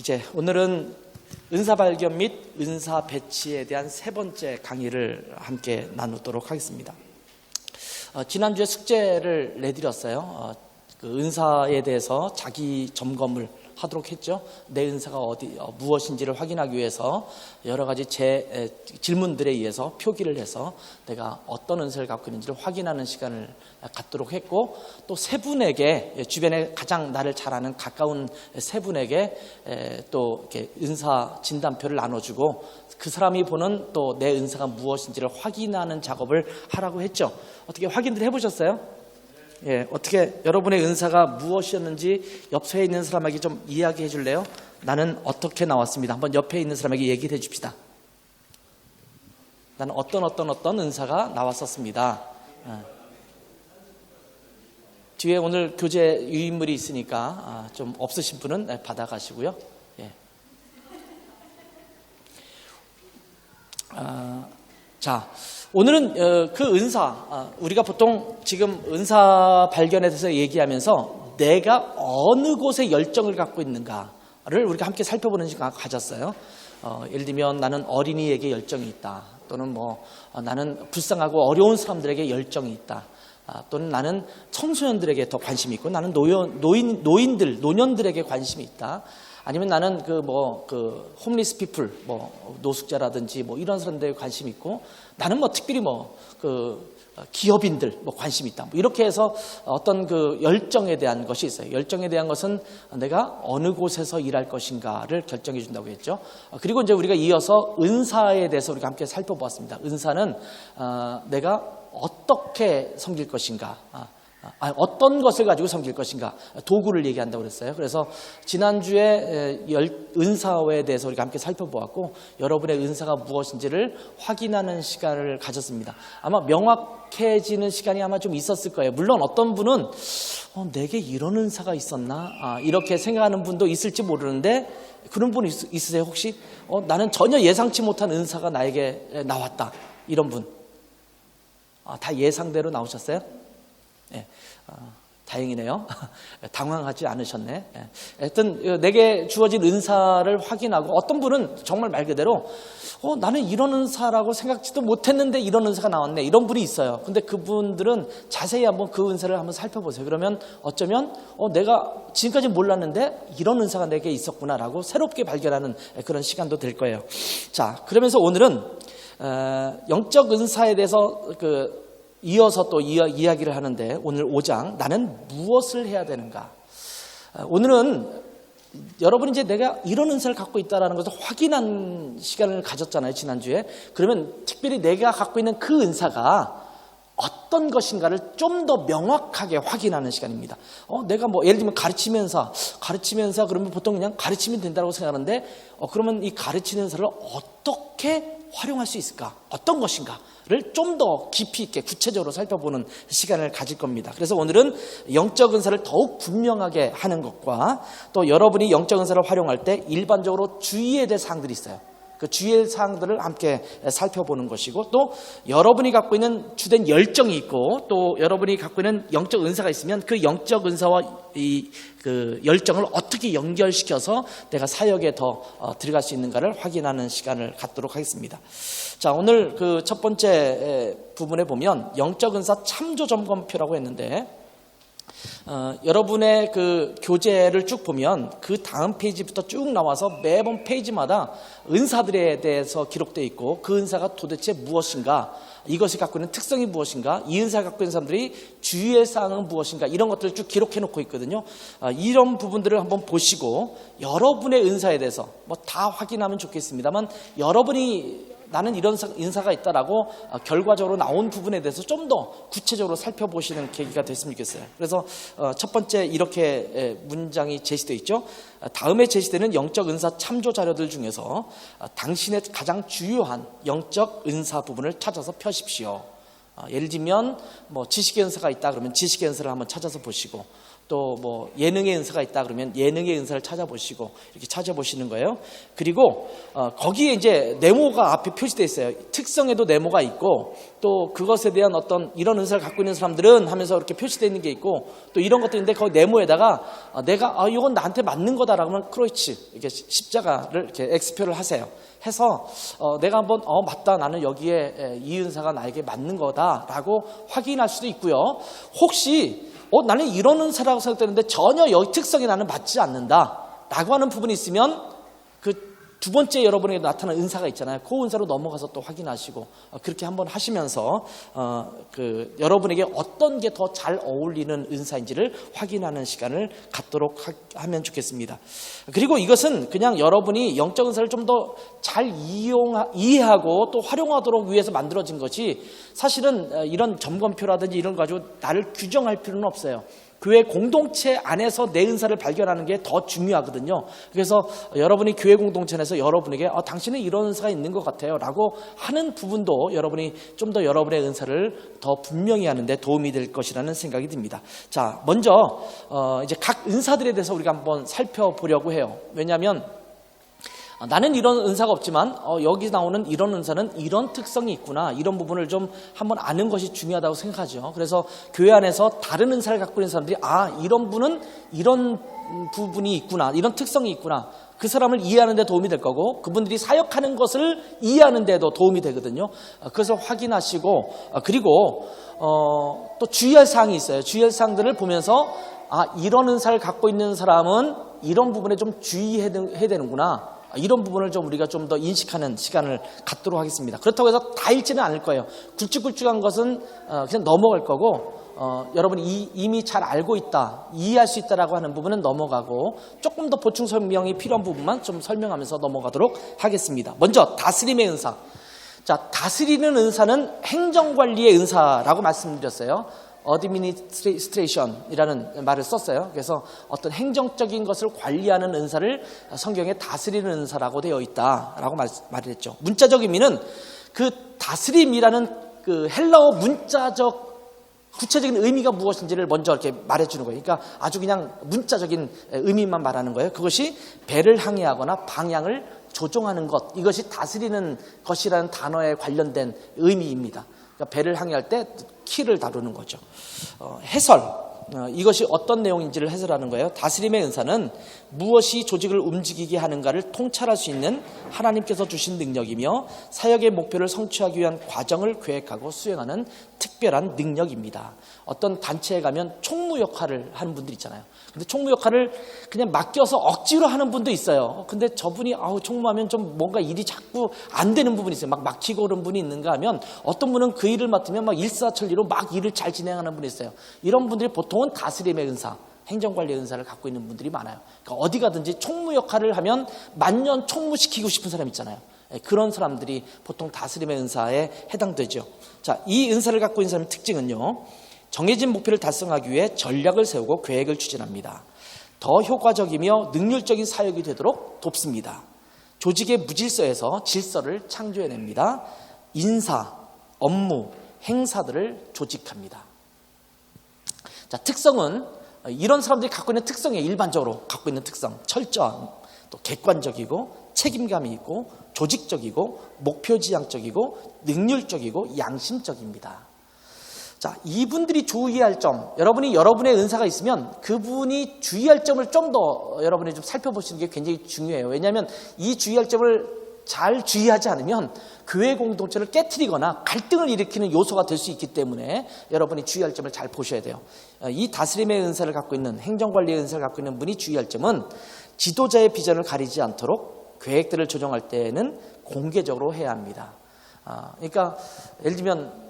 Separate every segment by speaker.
Speaker 1: 이제 오늘은 은사 발견 및 은사 배치에 대한 세 번째 강의를 함께 나누도록 하겠습니다. 지난주에 숙제를 내드렸어요. 그 은사에 대해서 자기 점검을 하도록 했죠. 내 은사가 무엇인지를 확인하기 위해서 여러 가지 질문들에 의해서 표기를 해서 내가 어떤 은사를 갖고 있는지를 확인하는 시간을 갖도록 했고, 또 세 분에게, 주변에 가장 나를 잘 아는 가까운 세 분에게 또 이렇게 은사 진단표를 나눠주고 그 사람이 보는 또 내 은사가 무엇인지를 확인하는 작업을 하라고 했죠. 어떻게 확인들 해보셨어요? 예, 어떻게 여러분의 은사가 무엇이었는지 옆에 있는 사람에게 좀 이야기해 줄래요? 나는 어떻게 나왔습니다. 한번 옆에 있는 사람에게 얘기를 해 줍시다. 나는 어떤 은사가 나왔었습니다. 뒤에 오늘 교재 유인물이 있으니까 좀 없으신 분은 받아가시고요. 예. 자, 오늘은 그 은사, 우리가 보통 지금 은사 발견에 대해서 얘기하면서 내가 어느 곳에 열정을 갖고 있는가를 우리가 함께 살펴보는 시간 가졌어요. 예를 들면 나는 어린이에게 열정이 있다. 또는 나는 불쌍하고 어려운 사람들에게 열정이 있다. 또는 나는 청소년들에게 더 관심이 있고 나는 노년들에게 관심이 있다. 아니면 나는 홈리스 피플, 노숙자라든지 이런 사람들에게 관심이 있고 나는 특별히 기업인들 관심이 있다. 이렇게 해서 어떤 그 열정에 대한 것이 있어요. 열정에 대한 것은 내가 어느 곳에서 일할 것인가를 결정해 준다고 했죠. 그리고 이제 우리가 이어서 은사에 대해서 우리가 함께 살펴보았습니다. 은사는 내가 어떻게 섬길 것인가, 어떤 것을 가지고 섬길 것인가, 도구를 얘기한다고 그랬어요. 그래서 지난주에 은사에 대해서 우리가 함께 살펴보았고 여러분의 은사가 무엇인지를 확인하는 시간을 가졌습니다. 아마 명확해지는 시간이 아마 좀 있었을 거예요. 물론 어떤 분은 내게 이런 은사가 있었나 이렇게 생각하는 분도 있을지 모르는데, 그런 분 있으세요? 혹시 나는 전혀 예상치 못한 은사가 나에게 나왔다, 이런 분? 다 예상대로 나오셨어요? 예, 다행이네요. 당황하지 않으셨네. 예. 하여튼 내게 주어진 은사를 확인하고, 어떤 분은 정말 말 그대로 나는 이런 은사라고 생각지도 못했는데 이런 은사가 나왔네, 이런 분이 있어요. 근데 그분들은 자세히 한번 그 은사를 한번 살펴보세요. 그러면 어쩌면 내가 지금까지 몰랐는데 이런 은사가 내게 있었구나라고 새롭게 발견하는 그런 시간도 될 거예요. 자, 그러면서 오늘은 영적 은사에 대해서 이어서 또 이야기를 하는데, 오늘 5장 나는 무엇을 해야 되는가. 오늘은 여러분이 이제 내가 이런 은사를 갖고 있다는 것을 확인한 시간을 가졌잖아요, 지난주에. 그러면 특별히 내가 갖고 있는 그 은사가 어떤 것인가를 좀 더 명확하게 확인하는 시간입니다. 내가 예를 들면 가르치면서 그러면 보통 그냥 가르치면 된다고 생각하는데, 그러면 이 가르치는 은사를 어떻게 활용할 수 있을까? 어떤 것인가를 좀 더 깊이 있게 구체적으로 살펴보는 시간을 가질 겁니다. 그래서 오늘은 영적 은사를 더욱 분명하게 하는 것과, 또 여러분이 영적 은사를 활용할 때 일반적으로 주의해야 될 사항들이 있어요. 그 주의할 사항들을 함께 살펴보는 것이고, 또 여러분이 갖고 있는 주된 열정이 있고, 또 여러분이 갖고 있는 영적 은사가 있으면 그 영적 은사와 그 열정을 어떻게 연결시켜서 내가 사역에 더 들어갈 수 있는가를 확인하는 시간을 갖도록 하겠습니다. 자, 오늘 그 첫 번째 부분에 보면 영적 은사 참조 점검표라고 했는데, 여러분의 그 교재를 쭉 보면 그 다음 페이지부터 쭉 나와서 매번 페이지마다 은사들에 대해서 기록되어 있고, 그 은사가 도대체 무엇인가, 이것이 갖고 있는 특성이 무엇인가, 이 은사를 갖고 있는 사람들이 주의할 사항은 무엇인가, 이런 것들을 쭉 기록해 놓고 있거든요. 이런 부분들을 한번 보시고 여러분의 은사에 대해서 다 확인하면 좋겠습니다만, 여러분이 나는 이런 은사가 있다라고 결과적으로 나온 부분에 대해서 좀 더 구체적으로 살펴보시는 계기가 됐으면 좋겠어요. 그래서 첫 번째 이렇게 문장이 제시되어 있죠. 다음에 제시되는 영적 은사 참조 자료들 중에서 당신의 가장 주요한 영적 은사 부분을 찾아서 펴십시오. 예를 들면 지식의 은사가 있다 그러면 지식의 은사를 한번 찾아서 보시고, 또 뭐 예능의 은사가 있다 그러면 예능의 은사를 찾아보시고 이렇게 찾아보시는 거예요. 그리고 거기에 이제 네모가 앞에 표시되어 있어요. 특성에도 네모가 있고 또 그것에 대한 어떤 이런 은사를 갖고 있는 사람들은 하면서 이렇게 표시되어 있는 게 있고 또 이런 것들인데 거기 네모에다가 내가 이건 나한테 맞는 거다라고 하면 크로이치 이렇게 십자가를 이렇게 X표를 하세요. 해서 내가 한번 맞다 나는 여기에 이 은사가 나에게 맞는 거다라고 확인할 수도 있고요. 혹시 나는 이런 은사라고 생각되는데 전혀 여기 특성이 나는 맞지 않는다라고 하는 부분이 있으면 그 두 번째 여러분에게 나타난 은사가 있잖아요. 그 은사로 넘어가서 또 확인하시고 그렇게 한번 하시면서 그 여러분에게 어떤 게 더 잘 어울리는 은사인지를 확인하는 시간을 갖도록 하면 좋겠습니다. 그리고 이것은 그냥 여러분이 영적 은사를 좀 더 잘 이해하고 또 활용하도록 위해서 만들어진 것이 사실은 이런 점검표라든지 이런 거 가지고 나를 규정할 필요는 없어요. 교회 공동체 안에서 내 은사를 발견하는 게 더 중요하거든요. 그래서 여러분이 교회 공동체 안에서 여러분에게 당신은 이런 은사가 있는 것 같아요 라고 하는 부분도 여러분이 좀 더 여러분의 은사를 더 분명히 하는 데 도움이 될 것이라는 생각이 듭니다. 자, 먼저 이제 각 은사들에 대해서 우리가 한번 살펴보려고 해요. 왜냐하면 나는 이런 은사가 없지만 여기 나오는 이런 은사는 이런 특성이 있구나, 이런 부분을 좀 한번 아는 것이 중요하다고 생각하죠. 그래서 교회 안에서 다른 은사를 갖고 있는 사람들이 이런 분은 이런 부분이 있구나, 이런 특성이 있구나, 그 사람을 이해하는 데 도움이 될 거고 그분들이 사역하는 것을 이해하는 데도 도움이 되거든요. 그것을 확인하시고 그리고 또 주의할 사항이 있어요. 주의할 사항들을 보면서 이런 은사를 갖고 있는 사람은 이런 부분에 좀 주의해야 되는구나, 이런 부분을 좀 우리가 좀 더 인식하는 시간을 갖도록 하겠습니다. 그렇다고 해서 다 읽지는 않을 거예요. 굵직굵직한 것은 그냥 넘어갈 거고 여러분이 이미 잘 알고 있다, 이해할 수 있다라고 하는 부분은 넘어가고 조금 더 보충 설명이 필요한 부분만 좀 설명하면서 넘어가도록 하겠습니다. 먼저 다스림의 은사. 자, 다스리는 은사는 행정관리의 은사라고 말씀드렸어요. 어드미니스트레이션이라는 말을 썼어요. 그래서 어떤 행정적인 것을 관리하는 은사를 성경에 다스리는 은사라고 되어 있다라고 말을 했죠. 문자적 의미는 그 다스림이라는 그 헬라어 문자적 구체적인 의미가 무엇인지를 먼저 이렇게 말해주는 거예요. 그러니까 아주 그냥 문자적인 의미만 말하는 거예요. 그것이 배를 항해하거나 방향을 조종하는 것, 이것이 다스리는 것이라는 단어에 관련된 의미입니다. 그러니까 배를 항해할 때 키를 다루는 거죠. 해설, 이것이 어떤 내용인지를 해설하는 거예요. 다스림의 은사는 무엇이 조직을 움직이게 하는가를 통찰할 수 있는 하나님께서 주신 능력이며 사역의 목표를 성취하기 위한 과정을 계획하고 수행하는 특별한 능력입니다. 어떤 단체에 가면 총무 역할을 하는 분들 있잖아요. 근데 총무 역할을 그냥 맡겨서 억지로 하는 분도 있어요. 근데 저분이 총무하면 좀 뭔가 일이 자꾸 안 되는 부분이 있어요. 막 막히고 그런 분이 있는가 하면 어떤 분은 그 일을 맡으면 막 일사천리로 막 일을 잘 진행하는 분이 있어요. 이런 분들이 보통은 다스림의 은사, 행정관리의 은사를 갖고 있는 분들이 많아요. 그러니까 어디 가든지 총무 역할을 하면 만년 총무시키고 싶은 사람 있잖아요. 그런 사람들이 보통 다스림의 은사에 해당되죠. 자, 이 은사를 갖고 있는 사람의 특징은요, 정해진 목표를 달성하기 위해 전략을 세우고 계획을 추진합니다. 더 효과적이며 능률적인 사역이 되도록 돕습니다. 조직의 무질서에서 질서를 창조해냅니다. 인사, 업무, 행사들을 조직합니다. 자, 특성은 이런 사람들이 갖고 있는 특성이에요. 일반적으로 갖고 있는 특성, 철저함, 또 객관적이고 책임감이 있고 조직적이고 목표지향적이고 능률적이고 양심적입니다. 자, 이분들이 주의할 점, 여러분이 여러분의 은사가 있으면 그분이 주의할 점을 좀 더 여러분이 좀 살펴보시는 게 굉장히 중요해요. 왜냐하면 이 주의할 점을 잘 주의하지 않으면 교회 공동체를 깨트리거나 갈등을 일으키는 요소가 될 수 있기 때문에 여러분이 주의할 점을 잘 보셔야 돼요. 이 다스림의 은사를 갖고 있는, 행정관리의 은사를 갖고 있는 분이 주의할 점은 지도자의 비전을 가리지 않도록 계획들을 조정할 때에는 공개적으로 해야 합니다. 그러니까 예를 들면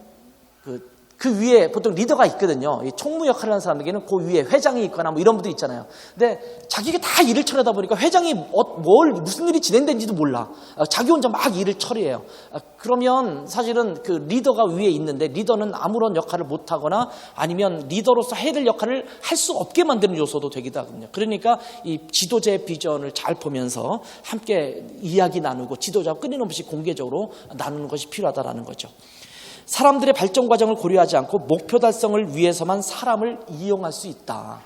Speaker 1: 그 위에 보통 리더가 있거든요. 이 총무 역할을 하는 사람에게는 그 위에 회장이 있거나 뭐 이런 분들 있잖아요. 근데 자기가 다 일을 처리하다 보니까 회장이 무슨 일이 진행된지도 몰라. 자기 혼자 막 일을 처리해요. 그러면 사실은 그 리더가 위에 있는데 리더는 아무런 역할을 못하거나 아니면 리더로서 해야 될 역할을 할 수 없게 만드는 요소도 되기도 하거든요. 그러니까 이 지도자의 비전을 잘 보면서 함께 이야기 나누고 지도자와 끊임없이 공개적으로 나누는 것이 필요하다라는 거죠. 사람들의 발전 과정을 고려하지 않고 목표 달성을 위해서만 사람을 이용할 수 있다.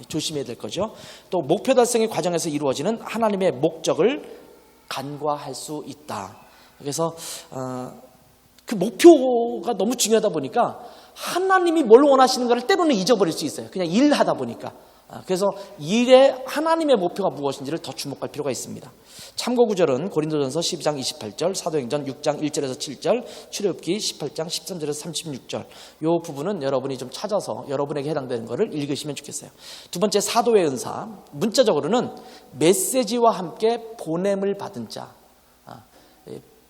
Speaker 1: 조심해야 될 거죠. 또 목표 달성의 과정에서 이루어지는 하나님의 목적을 간과할 수 있다. 그래서 그 목표가 너무 중요하다 보니까 하나님이 뭘 원하시는가를 때로는 잊어버릴 수 있어요. 그냥 일하다 보니까. 그래서 일에 하나님의 목표가 무엇인지를 더 주목할 필요가 있습니다. 참고 구절은 고린도전서 12장 28절, 사도행전 6장 1절에서 7절, 출애굽기 18장 13절에서 36절. 이 부분은 여러분이 좀 찾아서 여러분에게 해당되는 것을 읽으시면 좋겠어요. 두 번째, 사도의 은사. 문자적으로는 메시지와 함께 보냄을 받은 자.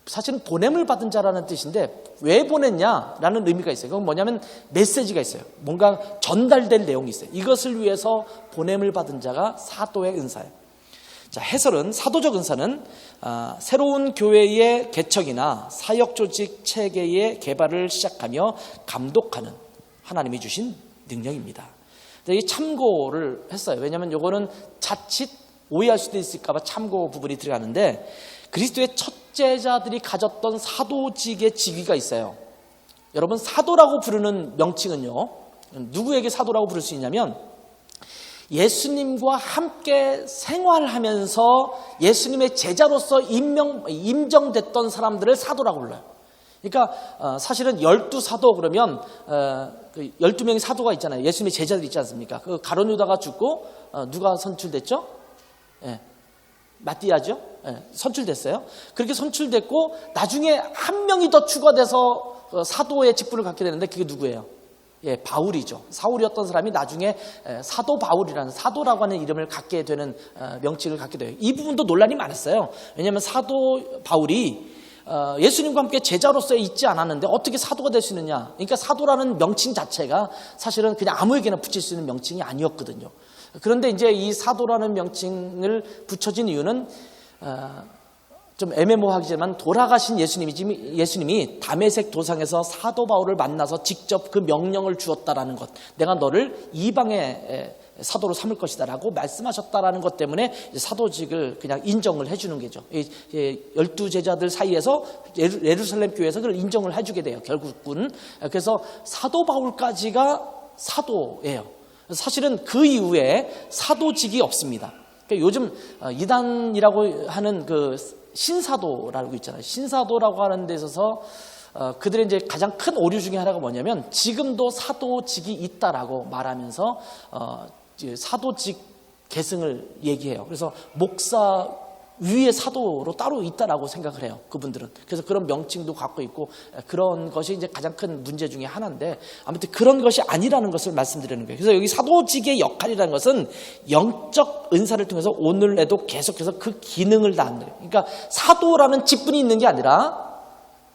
Speaker 1: 사실은 보냄을 받은 자라는 뜻인데 왜 보냈냐라는 의미가 있어요. 그건 뭐냐면 메시지가 있어요. 뭔가 전달될 내용이 있어요. 이것을 위해서 보냄을 받은 자가 사도의 은사예요. 자, 해설은 사도적 은사는 새로운 교회의 개척이나 사역 조직 체계의 개발을 시작하며 감독하는 하나님이 주신 능력입니다. 이 참고를 했어요. 왜냐하면 이거는 자칫 오해할 수도 있을까 봐 참고 부분이 들어가는데 그리스도의 첫제자들이 가졌던 사도직의 직위가 있어요. 여러분, 사도라고 부르는 명칭은요, 누구에게 사도라고 부를 수 있냐면 예수님과 함께 생활하면서 예수님의 제자로서 임정됐던 사람들을 사도라고 불러요. 그러니까 사실은 12사도 그러면 12명의 사도가 있잖아요. 예수님의 제자들이 있지 않습니까? 그 가룟 유다가 죽고 누가 선출됐죠? 예, 마띠아죠. 예, 선출됐어요. 그렇게 선출됐고 나중에 한 명이 더 추가돼서 사도의 직분을 갖게 되는데 그게 누구예요? 예, 바울이죠. 사울이었던 사람이 나중에 사도 바울이라는, 사도라고 하는 이름을 갖게 되는 명칭을 갖게 돼요. 이 부분도 논란이 많았어요. 왜냐하면 사도 바울이 예수님과 함께 제자로서 있지 않았는데 어떻게 사도가 될 수 있느냐. 그러니까 사도라는 명칭 자체가 사실은 그냥 아무에게나 붙일 수 있는 명칭이 아니었거든요. 그런데 이제 이 사도라는 명칭을 붙여진 이유는 좀 애매모호하지만 돌아가신 예수님이 다메섹 도상에서 사도 바울을 만나서 직접 그 명령을 주었다라는 것, 내가 너를 이방의 사도로 삼을 것이다라고 말씀하셨다라는 것 때문에 사도직을 그냥 인정을 해주는 거죠. 12제자들 사이에서 예루살렘 교회에서 그걸 인정을 해주게 돼요. 결국은. 그래서 사도 바울까지가 사도예요. 사실은 그 이후에 사도직이 없습니다. 그러니까 요즘 이단이라고 하는 그 신사도라고 있잖아요. 신사도라고 하는 데 있어서 그들의 이제 가장 큰 오류 중에 하나가 뭐냐면 지금도 사도직이 있다라고 말하면서 사도직 계승을 얘기해요. 그래서 목사 위에 사도로 따로 있다라고 생각을 해요. 그분들은. 그래서 그런 명칭도 갖고 있고 그런 것이 이제 가장 큰 문제 중에 하나인데 아무튼 그런 것이 아니라는 것을 말씀드리는 거예요. 그래서 여기 사도직의 역할이라는 것은 영적 은사를 통해서 오늘에도 계속해서 그 기능을 다하는 거예요. 그러니까 사도라는 직분이 있는 게 아니라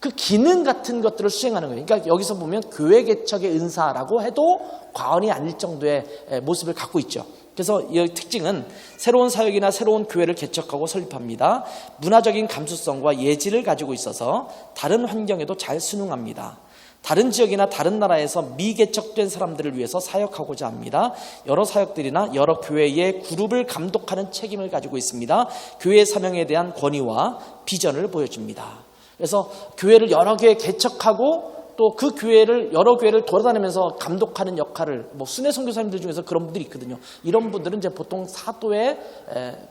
Speaker 1: 그 기능 같은 것들을 수행하는 거예요. 그러니까 여기서 보면 교회 개척의 은사라고 해도 과언이 아닐 정도의 모습을 갖고 있죠. 그래서 이 특징은 새로운 사역이나 새로운 교회를 개척하고 설립합니다. 문화적인 감수성과 예지를 가지고 있어서 다른 환경에도 잘 순응합니다. 다른 지역이나 다른 나라에서 미개척된 사람들을 위해서 사역하고자 합니다. 여러 사역들이나 여러 교회의 그룹을 감독하는 책임을 가지고 있습니다. 교회의 사명에 대한 권위와 비전을 보여줍니다. 그래서 교회를 여러 개 개척하고 또 그 교회를 여러 교회를 돌아다니면서 감독하는 역할을 순회 선교사님들 중에서 그런 분들이 있거든요. 이런 분들은 이제 보통 사도의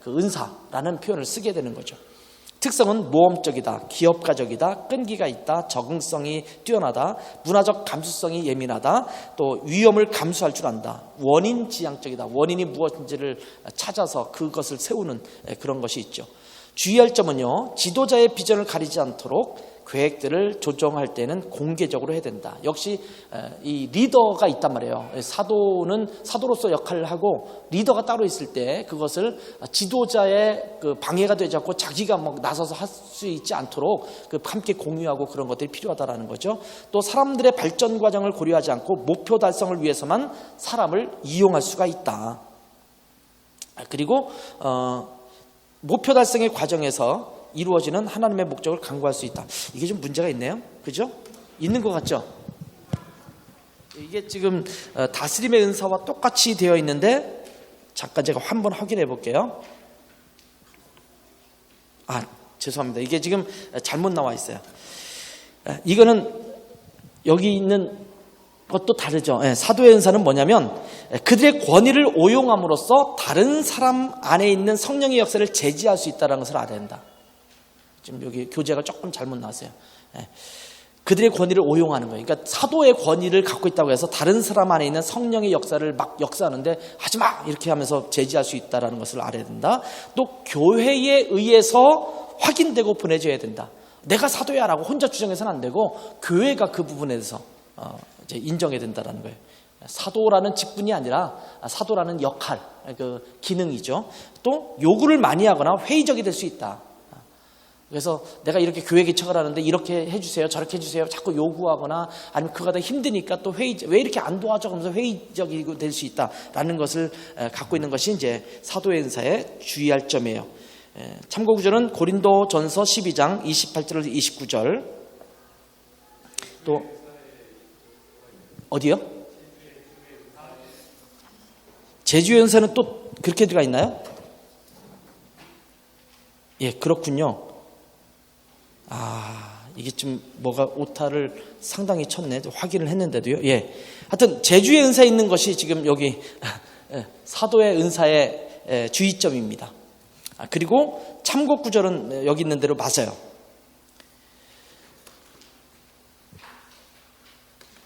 Speaker 1: 그 은사라는 표현을 쓰게 되는 거죠. 특성은 모험적이다, 기업가적이다, 끈기가 있다, 적응성이 뛰어나다, 문화적 감수성이 예민하다, 또 위험을 감수할 줄 안다, 원인지향적이다. 원인이 무엇인지를 찾아서 그것을 세우는 그런 것이 있죠. 주의할 점은요, 지도자의 비전을 가리지 않도록 계획들을 조정할 때는 공개적으로 해야 된다. 역시 이 리더가 있단 말이에요. 사도는 사도로서 역할을 하고 리더가 따로 있을 때 그것을 지도자의 그 방해가 되지 않고 자기가 막 나서서 할 수 있지 않도록 함께 공유하고 그런 것들이 필요하다라는 거죠. 또 사람들의 발전 과정을 고려하지 않고 목표 달성을 위해서만 사람을 이용할 수가 있다. 그리고 목표 달성의 과정에서 이루어지는 하나님의 목적을 간구할 수 있다. 이게 좀 문제가 있네요. 그죠? 있는 것 같죠? 이게 지금 다스림의 은사와 똑같이 되어 있는데 잠깐 제가 한번 확인해 볼게요. 죄송합니다. 이게 지금 잘못 나와 있어요. 이거는 여기 있는 그것도 다르죠. 사도의 은사는 뭐냐면 그들의 권위를 오용함으로써 다른 사람 안에 있는 성령의 역사를 제지할 수 있다는 것을 알아야 된다. 지금 여기 교재가 조금 잘못 나왔어요. 그들의 권위를 오용하는 거예요. 그러니까 사도의 권위를 갖고 있다고 해서 다른 사람 안에 있는 성령의 역사를 막 역사하는데 하지마 이렇게 하면서 제지할 수 있다는 것을 알아야 된다. 또 교회에 의해서 확인되고 보내져야 된다. 내가 사도야라고 혼자 주장해서는 안 되고 교회가 그 부분에 대해서 이제 인정해야 된다는 거예요. 사도라는 직분이 아니라 사도라는 역할, 그 기능이죠. 또 요구를 많이 하거나 회의적이 될 수 있다. 그래서 내가 이렇게 교회 개척을 하는데 이렇게 해주세요, 저렇게 해주세요, 자꾸 요구하거나 아니면 그가 더 힘드니까 또 왜 이렇게 안 도와줘? 하면서 회의적이 될 수 있다라는 것을 갖고 있는 것이 이제 사도의 은사에 주의할 점이에요. 참고 구절은 고린도전서 12장 28절에서 29절. 또 어디요? 제주의 은사는 또 그렇게 들어가 있나요? 예, 그렇군요. 이게 좀 뭐가 오타를 상당히 쳤네. 확인을 했는데도요. 예. 하여튼 제주의 은사에 있는 것이 지금 여기 사도의 은사의 주의점입니다. 그리고 참고 구절은 여기 있는 대로 맞아요.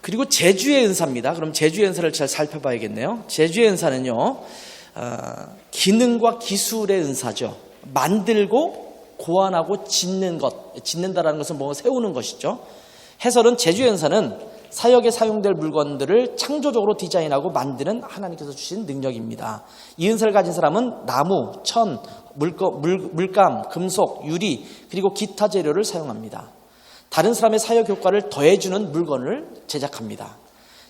Speaker 1: 그리고 제주의 은사입니다. 그럼 제주의 은사를 잘 살펴봐야겠네요. 제주의 은사는요, 기능과 기술의 은사죠. 만들고 고안하고 짓는 것, 짓는다라는 것은 뭐 세우는 것이죠. 해설은 제주의 은사는 사역에 사용될 물건들을 창조적으로 디자인하고 만드는 하나님께서 주신 능력입니다. 이 은사를 가진 사람은 나무, 천, 물감, 금속, 유리 그리고 기타 재료를 사용합니다. 다른 사람의 사역 효과를 더해주는 물건을 제작합니다.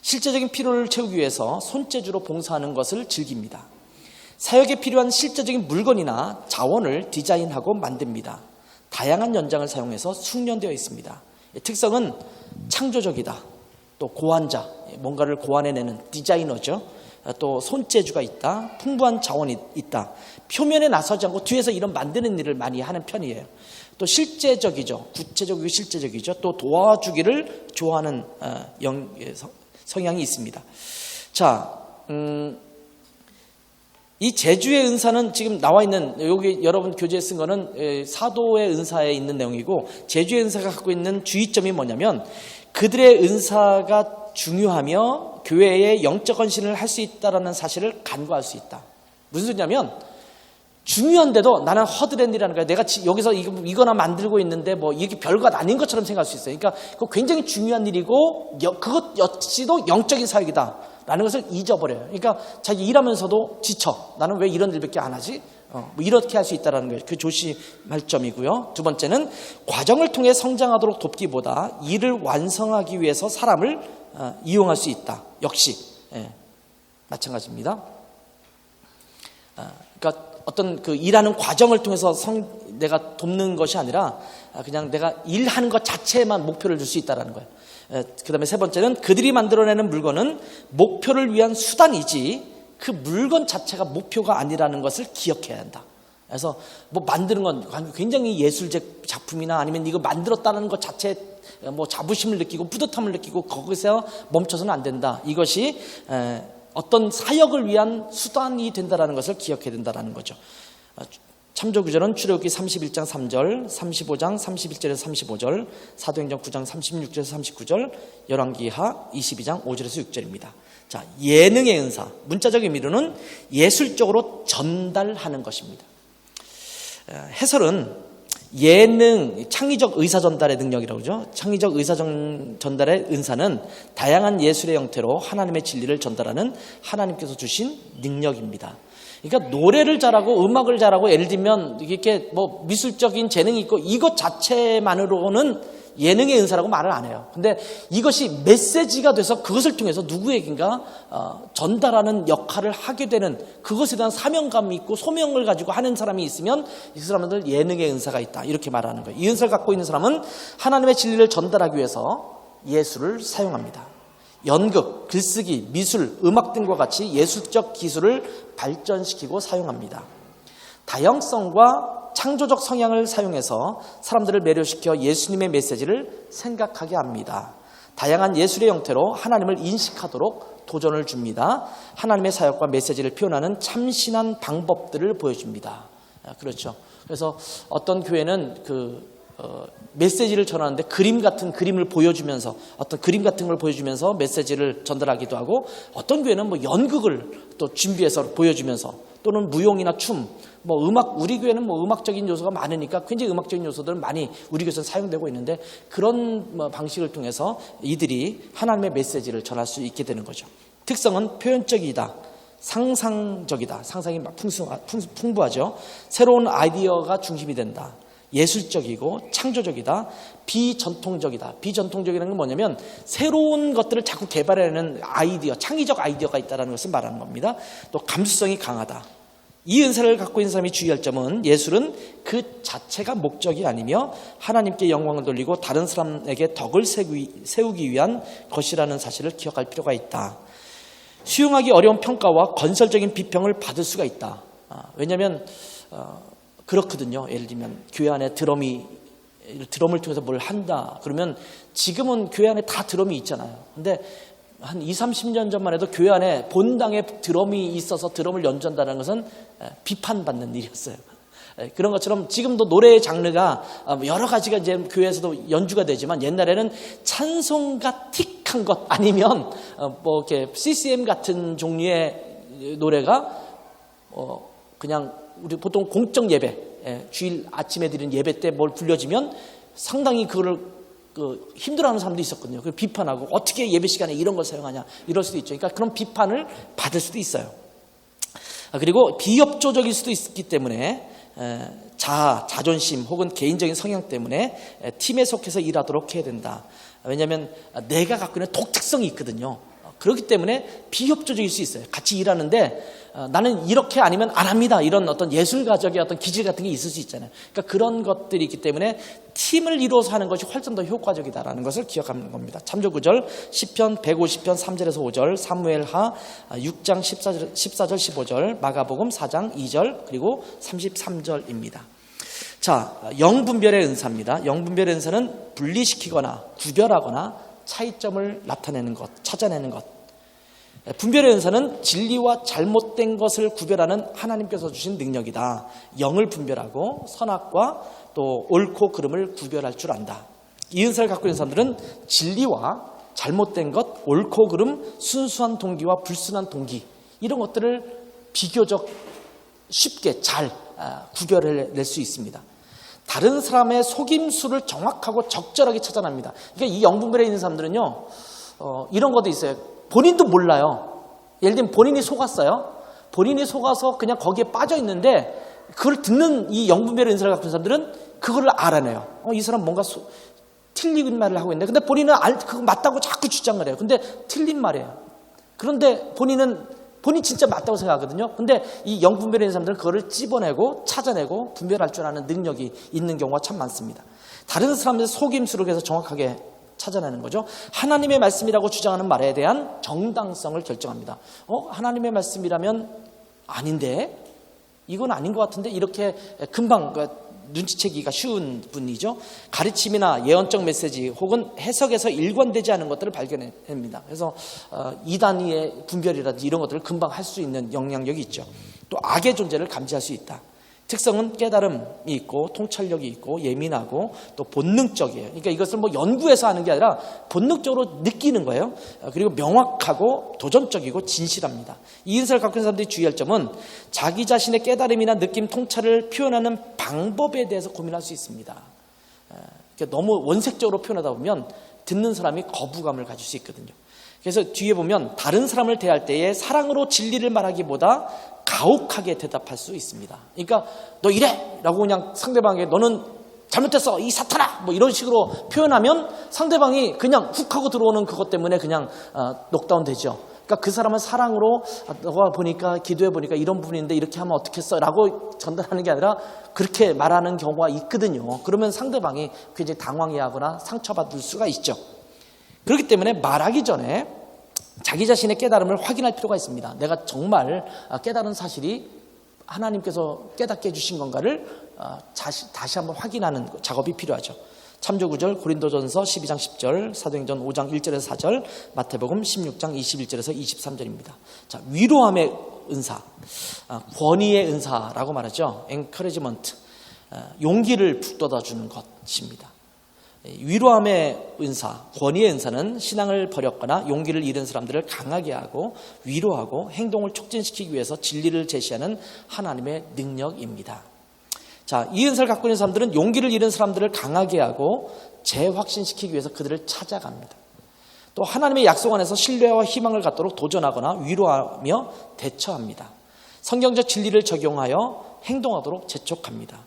Speaker 1: 실제적인 필요를 채우기 위해서 손재주로 봉사하는 것을 즐깁니다. 사역에 필요한 실제적인 물건이나 자원을 디자인하고 만듭니다. 다양한 연장을 사용해서 숙련되어 있습니다. 특성은 창조적이다. 또 고안자, 뭔가를 고안해내는 디자이너죠. 또 손재주가 있다. 풍부한 자원이 있다. 표면에 나서지 않고 뒤에서 이런 만드는 일을 많이 하는 편이에요. 또 실제적이죠. 구체적이고 실제적이죠. 또 도와주기를 좋아하는 성향이 있습니다. 자, 이 제주의 은사는 지금 나와 있는 여기 여러분 교재에 쓴 거는 사도의 은사에 있는 내용이고, 제주의 은사가 갖고 있는 주의점이 뭐냐면 그들의 은사가 중요하며 교회의 영적 헌신을 할 수 있다라는 사실을 간과할 수 있다. 무슨 소리냐면 중요한데도 나는 허드렛 일이라는 거야. 내가 여기서 이거나 만들고 있는데 뭐 이게 별거 아닌 것처럼 생각할 수 있어요. 그러니까 그거 굉장히 중요한 일이고 그것 역시도 영적인 사역이다 라는 것을 잊어버려요. 그러니까 자기 일하면서도 지쳐. 나는 왜 이런 일밖에 안 하지? 뭐 이렇게 할 수 있다는 거예요. 그 조심할 점이고요. 두 번째는 과정을 통해 성장하도록 돕기보다 일을 완성하기 위해서 사람을 이용할 수 있다. 역시 마찬가지입니다. 그러니까 어떤 그 일하는 과정을 통해서 내가 돕는 것이 아니라 그냥 내가 일하는 것 자체에만 목표를 줄 수 있다는 거예요. 그 다음에 세 번째는 그들이 만들어내는 물건은 목표를 위한 수단이지 그 물건 자체가 목표가 아니라는 것을 기억해야 한다. 그래서 뭐 만드는 건 굉장히 예술적 작품이나 아니면 이거 만들었다는 것 자체에 뭐 자부심을 느끼고 뿌듯함을 느끼고 거기서 멈춰서는 안 된다. 이것이 어떤 사역을 위한 수단이 된다는 것을 기억해야 된다는 거죠. 참조 구절은 출애굽기 31장 3절, 35장 31절에서 35절, 사도행전 9장 36절에서 39절, 열왕기하 22장 5절에서 6절입니다. 자, 예능의 은사, 문자적 의미로는 예술적으로 전달하는 것입니다. 해설은 예능, 창의적 의사 전달의 능력이라고 그러죠. 창의적 의사 전달의 은사는 다양한 예술의 형태로 하나님의 진리를 전달하는 하나님께서 주신 능력입니다. 그러니까 노래를 잘하고 음악을 잘하고 예를 들면 이렇게 뭐 미술적인 재능이 있고 이것 자체만으로는 예능의 은사라고 말을 안 해요. 근데 이것이 메시지가 돼서 그것을 통해서 누구에겐가 전달하는 역할을 하게 되는, 그것에 대한 사명감이 있고 소명을 가지고 하는 사람이 있으면 이 사람들 예능의 은사가 있다, 이렇게 말하는 거예요. 이 은사를 갖고 있는 사람은 하나님의 진리를 전달하기 위해서 예술을 사용합니다. 연극, 글쓰기, 미술, 음악 등과 같이 예술적 기술을 발전시키고 사용합니다. 다양성과 창조적 성향을 사용해서 사람들을 매료시켜 예수님의 메시지를 생각하게 합니다. 다양한 예술의 형태로 하나님을 인식하도록 도전을 줍니다. 하나님의 사역과 메시지를 표현하는 참신한 방법들을 보여줍니다. 그렇죠. 그래서 어떤 교회는 메시지를 전하는데 그림 같은 그림을 보여주면서 어떤 그림 같은 걸 보여주면서 메시지를 전달하기도 하고, 어떤 교회는 뭐 연극을 또 준비해서 보여주면서, 또는 무용이나 춤, 뭐 음악, 우리 교회는 뭐 음악적인 요소가 많으니까 굉장히 음악적인 요소들은 많이 우리 교회에서 사용되고 있는데, 그런 방식을 통해서 이들이 하나님의 메시지를 전할 수 있게 되는 거죠. 특성은 표현적이다, 상상적이다, 상상이 막 풍부하죠. 새로운 아이디어가 중심이 된다, 예술적이고 창조적이다, 비전통적이다. 비전통적이라는 건 뭐냐면 새로운 것들을 자꾸 개발해내는 아이디어, 창의적 아이디어가 있다는 것을 말하는 겁니다. 또 감수성이 강하다. 이 은사를 갖고 있는 사람이 주의할 점은, 예술은 그 자체가 목적이 아니며 하나님께 영광을 돌리고 다른 사람에게 덕을 세우기 위한 것이라는 사실을 기억할 필요가 있다. 수용하기 어려운 평가와 건설적인 비평을 받을 수가 있다. 왜냐하면 그렇거든요. 예를 들면 교회 안에 드럼을 통해서 뭘 한다 그러면, 지금은 교회 안에 다 드럼이 있잖아요. 근데 한 20-30년 전만 해도 교회 안에 본당에 드럼이 있어서 드럼을 연주한다는 것은 비판받는 일이었어요. 그런 것처럼 지금도 노래의 장르가 여러 가지가 이제 교회에서도 연주가 되지만, 옛날에는 찬송가 틱한 것 아니면 뭐 이렇게 CCM 같은 종류의 노래가 그냥 우리 보통 공적 예배, 주일 아침에 드리는 예배 때 뭘 불려지면 상당히 그거를 힘들어하는 사람도 있었거든요. 그걸 비판하고 어떻게 예배 시간에 이런 걸 사용하냐 이럴 수도 있죠. 그러니까 그런 비판을 받을 수도 있어요. 그리고 비협조적일 수도 있기 때문에 자존심 혹은 개인적인 성향 때문에 팀에 속해서 일하도록 해야 된다. 왜냐하면 내가 갖고 있는 독특성이 있거든요. 그렇기 때문에 비협조적일 수 있어요. 같이 일하는데 나는 이렇게 아니면 안 합니다, 이런 어떤 예술가적인 어떤 기질 같은 게 있을 수 있잖아요. 그러니까 그런 것들이 있기 때문에 팀을 이루어서 하는 것이 훨씬 더 효과적이다라는 것을 기억하는 겁니다. 참조 구절 시편 150편 3절에서 5절, 사무엘하 6장 14절 15절, 마가복음 4장 2절 그리고 33절입니다. 자, 영분별의 은사입니다. 영분별의 은사는 분리시키거나 구별하거나 차이점을 나타내는 것, 찾아내는 것. 분별의 은사는 진리와 잘못된 것을 구별하는 하나님께서 주신 능력이다. 영을 분별하고 선악과 또 옳고 그름을 구별할 줄 안다. 이 은사를 갖고 있는 사람들은 진리와 잘못된 것, 옳고 그름, 순수한 동기와 불순한 동기, 이런 것들을 비교적 쉽게 잘 구별해낼 수 있습니다. 다른 사람의 속임수를 정확하고 적절하게 찾아냅니다. 그러니까 이 영분별에 있는 사람들은요, 이런 것도 있어요. 본인도 몰라요. 예를 들면 본인이 속았어요. 본인이 속아서 그냥 거기에 빠져 있는데, 그걸 듣는 이 영분별의 은사를 갖고 있는 사람들은 그걸 알아내요. 이 사람 뭔가 틀린 말을 하고 있는데, 근데 본인은 그거 맞다고 자꾸 주장을 해요. 근데 틀린 말이에요. 그런데 본인 진짜 맞다고 생각하거든요. 근데 이 영분별에 있는 사람들은 그거를 찝어내고 찾아내고 분별할 줄 아는 능력이 있는 경우가 참 많습니다. 다른 사람들의 속임수를 해서 정확하게 찾아내는 거죠. 하나님의 말씀이라고 주장하는 말에 대한 정당성을 결정합니다. 하나님의 말씀이라면 아닌데, 이건 아닌 것 같은데, 이렇게 금방 눈치채기가 쉬운 분이죠. 가르침이나 예언적 메시지 혹은 해석에서 일관되지 않은 것들을 발견합니다. 그래서 이단의 분별이라든지 이런 것들을 금방 할 수 있는 영향력이 있죠. 또 악의 존재를 감지할 수 있다. 특성은 깨달음이 있고 통찰력이 있고 예민하고 또 본능적이에요. 그러니까 이것을 뭐 연구해서 하는 게 아니라 본능적으로 느끼는 거예요. 그리고 명확하고 도전적이고 진실합니다. 이 은사를 갖고 있는 사람들이 주의할 점은 자기 자신의 깨달음이나 느낌, 통찰을 표현하는 방법에 대해서 고민할 수 있습니다. 너무 원색적으로 표현하다 보면 듣는 사람이 거부감을 가질 수 있거든요. 그래서 뒤에 보면 다른 사람을 대할 때에 사랑으로 진리를 말하기보다 가혹하게 대답할 수 있습니다. 그러니까 너 이래! 라고 그냥 상대방에게 너는 잘못했어! 이 사탄아! 뭐 이런 식으로 표현하면 상대방이 그냥 훅 하고 들어오는 그것 때문에 그냥 녹다운 되죠. 그러니까 그 사람은 사랑으로 너가 보니까 기도해 보니까 이런 부분인데 이렇게 하면 어떻겠어? 라고 전달하는 게 아니라 그렇게 말하는 경우가 있거든요. 그러면 상대방이 굉장히 당황해하거나 상처받을 수가 있죠. 그렇기 때문에 말하기 전에 자기 자신의 깨달음을 확인할 필요가 있습니다. 내가 정말 깨달은 사실이 하나님께서 깨닫게 해주신 건가를 다시 한번 확인하는 작업이 필요하죠. 참조 구절 고린도전서 12장 10절, 사도행전 5장 1절에서 4절, 마태복음 16장 21절에서 23절입니다. 자, 위로함의 은사, 권위의 은사라고 말하죠. encouragement, 용기를 북돋아주는 것입니다. 위로함의 은사, 권위의 은사는 신앙을 버렸거나 용기를 잃은 사람들을 강하게 하고 위로하고 행동을 촉진시키기 위해서 진리를 제시하는 하나님의 능력입니다. 자, 이 은사를 갖고 있는 사람들은 용기를 잃은 사람들을 강하게 하고 재확신시키기 위해서 그들을 찾아갑니다. 또 하나님의 약속 안에서 신뢰와 희망을 갖도록 도전하거나 위로하며 대처합니다. 성경적 진리를 적용하여 행동하도록 재촉합니다.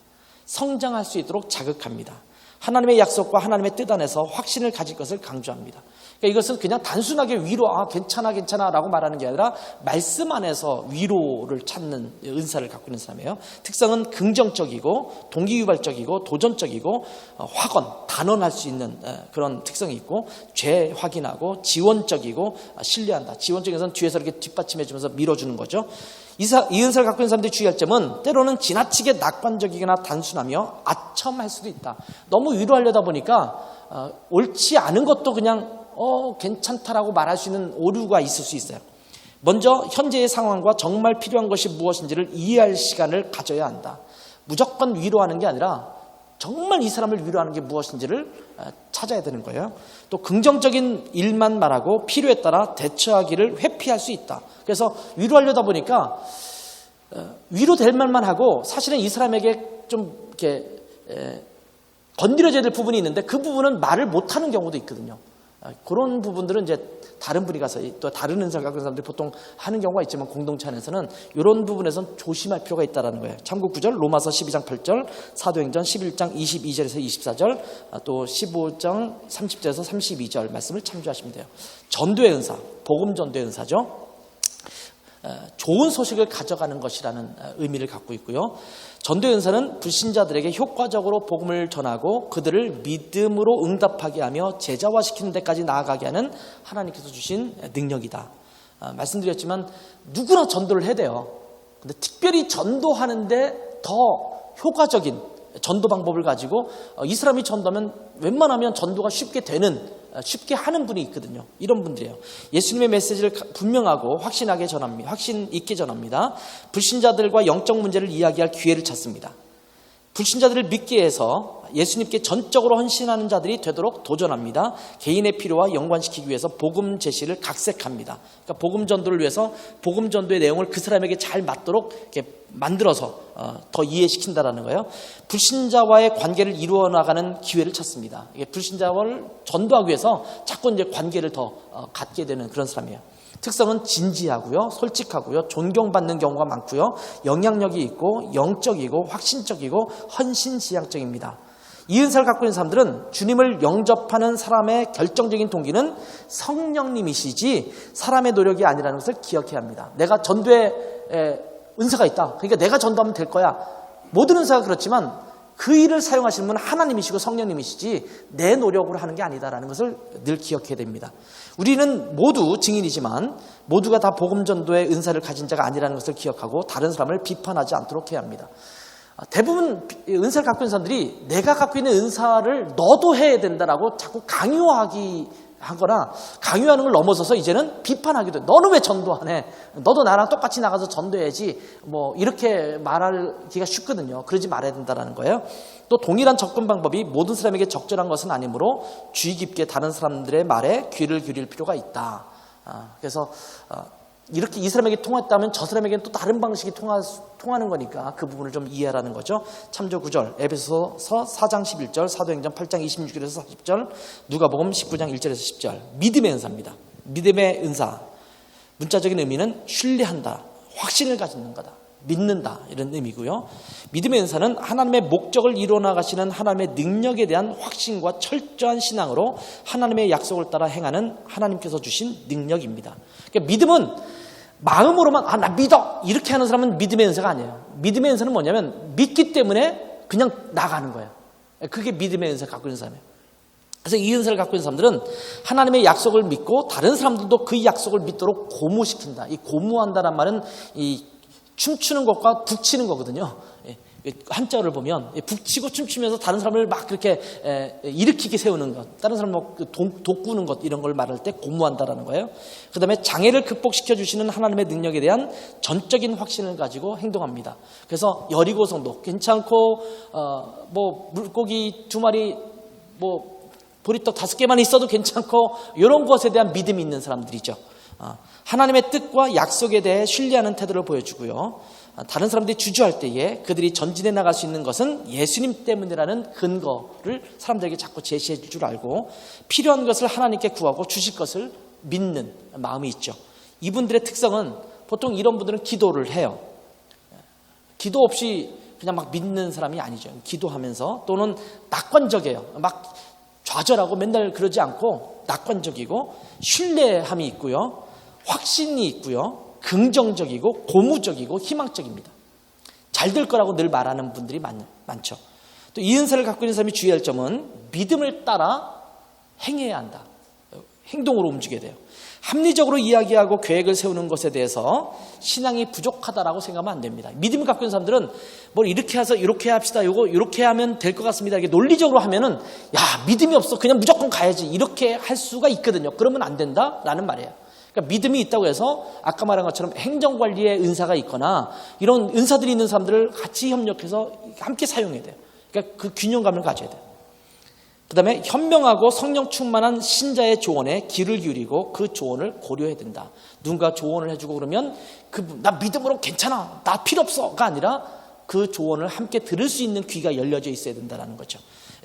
Speaker 1: 성장할 수 있도록 자극합니다. 하나님의 약속과 하나님의 뜻 안에서 확신을 가질 것을 강조합니다. 그러니까 이것은 그냥 단순하게 위로, 괜찮아 라고 말하는 게 아니라 말씀 안에서 위로를 찾는 은사를 갖고 있는 사람이에요. 특성은 긍정적이고 동기유발적이고 도전적이고 확언, 단언할 수 있는 그런 특성이 있고 재확인하고 지원적이고 신뢰한다. 지원적인 것은 뒤에서 이렇게 뒷받침해 주면서 밀어주는 거죠. 이 은사를 갖고 있는 사람들이 주의할 점은 때로는 지나치게 낙관적이거나 단순하며 아첨할 수도 있다. 너무 위로하려다 보니까 옳지 않은 것도 그냥 괜찮다라고 말할 수 있는 오류가 있을 수 있어요. 먼저 현재의 상황과 정말 필요한 것이 무엇인지를 이해할 시간을 가져야 한다. 무조건 위로하는 게 아니라 정말 이 사람을 위로하는 게 무엇인지를 찾아야 되는 거예요. 또 긍정적인 일만 말하고 필요에 따라 대처하기를 회피할 수 있다. 그래서 위로하려다 보니까 위로될 말만 하고 사실은 이 사람에게 좀 이렇게 건드려져야 될 부분이 있는데 그 부분은 말을 못하는 경우도 있거든요. 그런 부분들은 이제 다른 분이 가서 또 다른 은사를 갖고 있는 사람들이 보통 하는 경우가 있지만 공동체 안에서는 이런 부분에서는 조심할 필요가 있다는 거예요. 참고 구절 로마서 12장 8절, 사도행전 11장 22절에서 24절, 또 15장 30절에서 32절 말씀을 참조하시면 돼요. 전도의 은사, 복음 전도의 은사죠. 좋은 소식을 가져가는 것이라는 의미를 갖고 있고요. 전도의 은사는 불신자들에게 효과적으로 복음을 전하고 그들을 믿음으로 응답하게 하며 제자화시키는 데까지 나아가게 하는 하나님께서 주신 능력이다. 말씀드렸지만 누구나 전도를 해야 돼요. 근데 특별히 전도하는데 더 효과적인 전도 방법을 가지고 이 사람이 전도하면 웬만하면 전도가 쉽게 하는 분이 있거든요. 이런 분들이에요. 예수님의 메시지를 분명하고 확신하게 전합니다. 확신 있게 전합니다. 불신자들과 영적 문제를 이야기할 기회를 찾습니다. 불신자들을 믿게 해서 예수님께 전적으로 헌신하는 자들이 되도록 도전합니다. 개인의 필요와 연관시키기 위해서 복음 제시를 각색합니다. 그러니까 복음 전도를 위해서 복음 전도의 내용을 그 사람에게 잘 맞도록 이렇게 만들어서 더 이해시킨다라는 거예요. 불신자와의 관계를 이루어 나가는 기회를 찾습니다. 이게 불신자를 전도하기 위해서 자꾸 이제 관계를 더 갖게 되는 그런 사람이에요. 특성은 진지하고요, 솔직하고요, 존경받는 경우가 많고요, 영향력이 있고 영적이고 확신적이고 헌신지향적입니다. 이 은사를 갖고 있는 사람들은 주님을 영접하는 사람의 결정적인 동기는 성령님이시지 사람의 노력이 아니라는 것을 기억해야 합니다. 내가 전도에 은사가 있다. 그러니까 내가 전도하면 될 거야. 모든 은사가 그렇지만 그 일을 사용하시는 분은 하나님이시고 성령님이시지 내 노력으로 하는 게 아니다라는 것을 늘 기억해야 됩니다. 우리는 모두 증인이지만 모두가 다 복음 전도의 은사를 가진 자가 아니라는 것을 기억하고 다른 사람을 비판하지 않도록 해야 합니다. 대부분 은사를 갖고 있는 사람들이 내가 갖고 있는 은사를 너도 해야 된다라고 자꾸 강요하거나 강요하는 걸 넘어서서 이제는 비판하기도 해. 너는 왜 전도 안 해? 너도 나랑 똑같이 나가서 전도해야지. 뭐 이렇게 말하기가 쉽거든요. 그러지 말아야 된다는 거예요. 또 동일한 접근 방법이 모든 사람에게 적절한 것은 아니므로 주의 깊게 다른 사람들의 말에 귀를 기울일 필요가 있다. 그래서 이렇게 이 사람에게 통했다면 저 사람에게는 또 다른 방식이 통하는 거니까 그 부분을 좀 이해하라는 거죠. 참조 구절 에베소서 4장 11절, 사도행전 8장 26절에서 40절, 누가복음 19장 1절에서 10절. 믿음의 은사입니다. 믿음의 은사, 문자적인 의미는 신뢰한다, 확신을 가지는 거다, 믿는다, 이런 의미고요. 믿음의 은사는 하나님의 목적을 이루어나가시는 하나님의 능력에 대한 확신과 철저한 신앙으로 하나님의 약속을 따라 행하는 하나님께서 주신 능력입니다. 그러니까 믿음은 마음으로만 나 믿어 이렇게 하는 사람은 믿음의 은사가 아니에요. 믿음의 은사는 뭐냐면 믿기 때문에 그냥 나가는 거예요. 그게 믿음의 은사를 갖고 있는 사람이에요. 그래서 이 은사를 갖고 있는 사람들은 하나님의 약속을 믿고 다른 사람들도 그 약속을 믿도록 고무시킨다. 이 고무한다는 말은 이 춤추는 것과 북치는 거거든요. 한자어를 보면 북치고 춤추면서 다른 사람을 막 그렇게 일으키게 세우는 것, 다른 사람을 막 돋구는 것, 이런 걸 말할 때 고무한다라는 거예요. 그 다음에 장애를 극복시켜 주시는 하나님의 능력에 대한 전적인 확신을 가지고 행동합니다. 그래서 여리고성도 괜찮고 뭐 물고기 2마리, 뭐 보리떡 5개만 있어도 괜찮고 이런 것에 대한 믿음이 있는 사람들이죠. 하나님의 뜻과 약속에 대해 신뢰하는 태도를 보여주고요. 다른 사람들이 주저할 때에 그들이 전진해 나갈 수 있는 것은 예수님 때문이라는 근거를 사람들에게 자꾸 제시해 줄 줄 알고, 필요한 것을 하나님께 구하고 주실 것을 믿는 마음이 있죠. 이분들의 특성은 보통 이런 분들은 기도를 해요. 기도 없이 그냥 막 믿는 사람이 아니죠. 기도하면서, 또는 낙관적이에요. 막 좌절하고 맨날 그러지 않고 낙관적이고 신뢰함이 있고요. 확신이 있고요. 긍정적이고 고무적이고 희망적입니다. 잘 될 거라고 늘 말하는 분들이 많죠. 또 이 은사를 갖고 있는 사람이 주의할 점은 믿음을 따라 행해야 한다. 행동으로 움직여야 돼요. 합리적으로 이야기하고 계획을 세우는 것에 대해서 신앙이 부족하다라고 생각하면 안 됩니다. 믿음을 갖고 있는 사람들은 뭘 이렇게 해서 이렇게 합시다, 요거 이렇게 하면 될 것 같습니다, 이렇게 논리적으로 하면은 야, 믿음이 없어, 그냥 무조건 가야지, 이렇게 할 수가 있거든요. 그러면 안 된다라는 말이에요. 그러니까 믿음이 있다고 해서 아까 말한 것처럼 행정관리의 은사가 있거나 이런 은사들이 있는 사람들을 같이 협력해서 함께 사용해야 돼요. 그러니까 그 균형감을 가져야 돼요. 그 다음에 현명하고 성령 충만한 신자의 조언에 귀를 기울이고 그 조언을 고려해야 된다. 누군가 조언을 해주고 그러면 나 믿음으로 괜찮아, 나 필요 없어가 아니라 그 조언을 함께 들을 수 있는 귀가 열려져 있어야 된다는 거죠.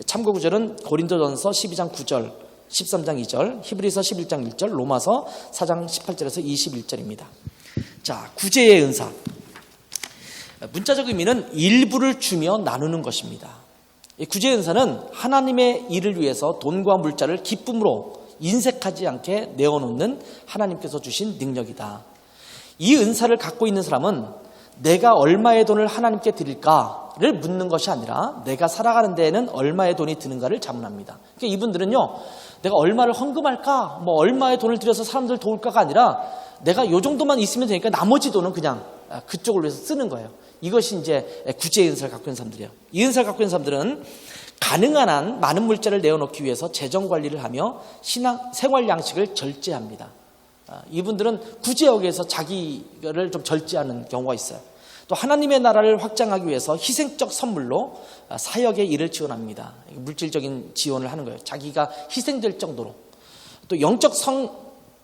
Speaker 1: 참고 구절은 고린도전서 12장 9절, 13장 2절, 히브리서 11장 1절, 로마서 4장 18절에서 21절입니다. 자, 구제의 은사. 문자적 의미는 일부를 주며 나누는 것입니다. 구제의 은사는 하나님의 일을 위해서 돈과 물자를 기쁨으로 인색하지 않게 내어놓는 하나님께서 주신 능력이다. 이 은사를 갖고 있는 사람은 내가 얼마의 돈을 하나님께 드릴까를 묻는 것이 아니라 내가 살아가는 데에는 얼마의 돈이 드는가를 자문합니다. 그러니까 이분들은요, 내가 얼마를 헌금할까, 뭐 얼마의 돈을 들여서 사람들 도울까가 아니라 내가 요 정도만 있으면 되니까 나머지 돈은 그냥 그쪽을 위해서 쓰는 거예요. 이것이 이제 구제의 은사를 갖고 있는 사람들이에요. 이 은사를 갖고 있는 사람들은 가능한 한 많은 물자를 내어놓기 위해서 재정 관리를 하며 생활 양식을 절제합니다. 이분들은 구제하기 위해서 자기를 좀 절제하는 경우가 있어요. 또 하나님의 나라를 확장하기 위해서 희생적 선물로 사역의 일을 지원합니다. 물질적인 지원을 하는 거예요. 자기가 희생될 정도로. 또 영적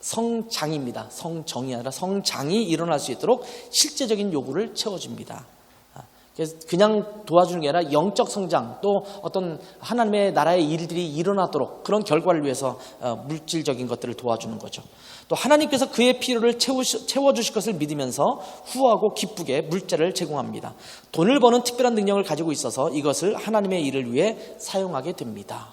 Speaker 1: 성장입니다. 성정이 아니라 성장이 일어날 수 있도록 실제적인 요구를 채워줍니다. 그래서 그냥 도와주는 게 아니라 영적 성장, 또 어떤 하나님의 나라의 일들이 일어나도록 그런 결과를 위해서 물질적인 것들을 도와주는 거죠. 또 하나님께서 그의 필요를 채워주실 것을 믿으면서 후하고 기쁘게 물자를 제공합니다. 돈을 버는 특별한 능력을 가지고 있어서 이것을 하나님의 일을 위해 사용하게 됩니다.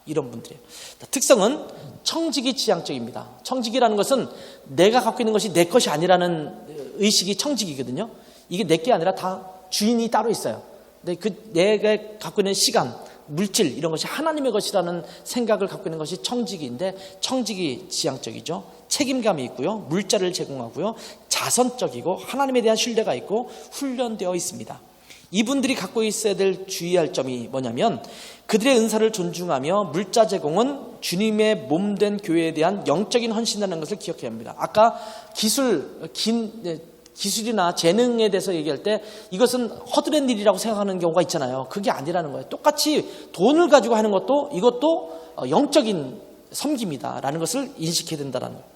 Speaker 1: 이런 분들이에요. 특성은 청지기 지향적입니다. 청지기라는 것은 내가 갖고 있는 것이 내 것이 아니라는 의식이 청지기거든요. 이게 내 게 아니라 다 주인이 따로 있어요. 근데 내가 갖고 있는 시간, 물질 이런 것이 하나님의 것이라는 생각을 갖고 있는 것이 청지기인데, 청지기 지향적이죠. 책임감이 있고요. 물자를 제공하고요. 자선적이고 하나님에 대한 신뢰가 있고 훈련되어 있습니다. 이분들이 갖고 있어야 될 주의할 점이 뭐냐면, 그들의 은사를 존중하며 물자 제공은 주님의 몸된 교회에 대한 영적인 헌신이라는 것을 기억해야 합니다. 아까 기술이나 재능에 대해서 얘기할 때 이것은 허드렛 일이라고 생각하는 경우가 있잖아요. 그게 아니라는 거예요. 똑같이 돈을 가지고 하는 것도 이것도 영적인 섬김이다라는 것을 인식해야 된다는 거예요.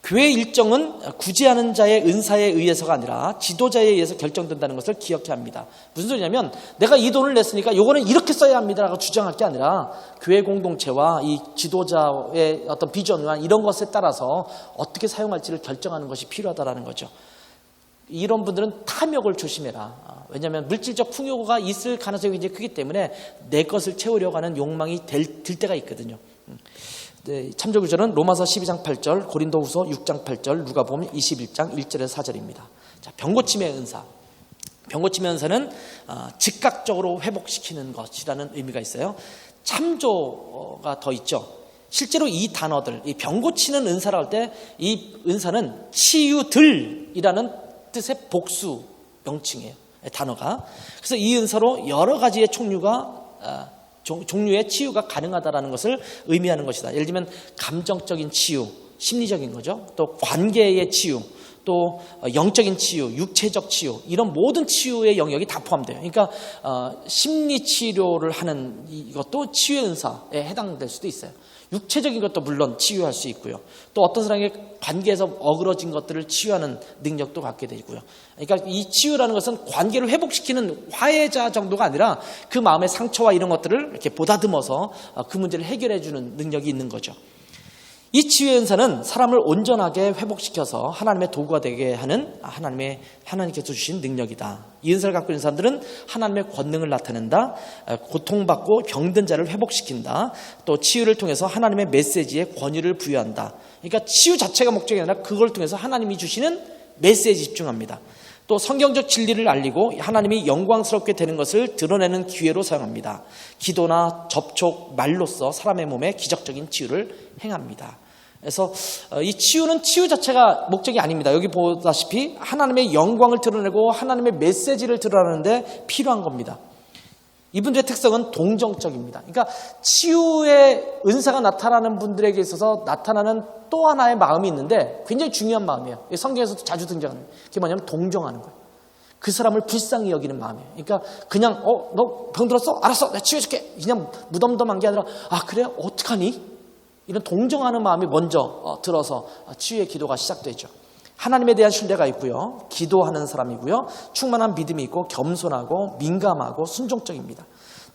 Speaker 1: 교회의 일정은 구제하는 자의 은사에 의해서가 아니라 지도자에 의해서 결정된다는 것을 기억해야 합니다. 무슨 소리냐면, 내가 이 돈을 냈으니까 이거는 이렇게 써야 합니다라고 주장할 게 아니라 교회 공동체와 이 지도자의 어떤 비전과 이런 것에 따라서 어떻게 사용할지를 결정하는 것이 필요하다는 거죠. 이런 분들은 탐욕을 조심해라. 왜냐하면 물질적 풍요가 있을 가능성이 굉장히 크기 때문에 내 것을 채우려고 하는 욕망이 들 때가 있거든요. 네, 참조구절은 로마서 12장 8절, 고린도후서 6장 8절, 누가복음 21장 1절에서 4절입니다. 자, 병고침의 은사. 병고침의 은사는 즉각적으로 회복시키는 것이라는 의미가 있어요. 참조가 더 있죠. 실제로 이 단어들, 이 병고치는 은사라 할 때 이 은사는 치유들이라는 뜻의 복수 명칭이에요. 단어가. 그래서 이 은사로 여러 가지의 종류의 치유가 가능하다라는 것을 의미하는 것이다. 예를 들면 감정적인 치유, 심리적인 거죠. 또 관계의 치유, 또 영적인 치유, 육체적 치유, 이런 모든 치유의 영역이 다 포함돼요. 그러니까 심리 치료를 하는 이것도 치유의 은사에 해당될 수도 있어요. 육체적인 것도 물론 치유할 수 있고요. 또 어떤 사람에게 관계에서 어그러진 것들을 치유하는 능력도 갖게 되고요. 그러니까 이 치유라는 것은 관계를 회복시키는 화해자 정도가 아니라 그 마음의 상처와 이런 것들을 이렇게 보다듬어서 그 문제를 해결해 주는 능력이 있는 거죠. 이 치유의 은사는 사람을 온전하게 회복시켜서 하나님의 도구가 되게 하는 하나님께서 주신 능력이다. 이 은사를 갖고 있는 사람들은 하나님의 권능을 나타낸다. 고통받고 병든 자를 회복시킨다. 또 치유를 통해서 하나님의 메시지에 권위를 부여한다. 그러니까 치유 자체가 목적이 아니라 그걸 통해서 하나님이 주시는 메시지에 집중합니다. 또 성경적 진리를 알리고 하나님이 영광스럽게 되는 것을 드러내는 기회로 사용합니다. 기도나 접촉, 말로써 사람의 몸에 기적적인 치유를 행합니다. 그래서 이 치유는 치유 자체가 목적이 아닙니다. 여기 보다시피 하나님의 영광을 드러내고 하나님의 메시지를 드러내는데 필요한 겁니다. 이분들의 특성은 동정적입니다. 그러니까 치유의 은사가 나타나는 분들에게 있어서 나타나는 또 하나의 마음이 있는데 굉장히 중요한 마음이에요. 성경에서도 자주 등장하는 그게 뭐냐면 동정하는 거예요. 그 사람을 불쌍히 여기는 마음이에요. 그러니까 그냥 너 병 들었어? 알았어, 내가 치유해줄게. 그냥 무덤덤한 게 아니라 그래? 어떡하니? 이런 동정하는 마음이 먼저 들어서 치유의 기도가 시작되죠. 하나님에 대한 신뢰가 있고요. 기도하는 사람이고요. 충만한 믿음이 있고 겸손하고 민감하고 순종적입니다.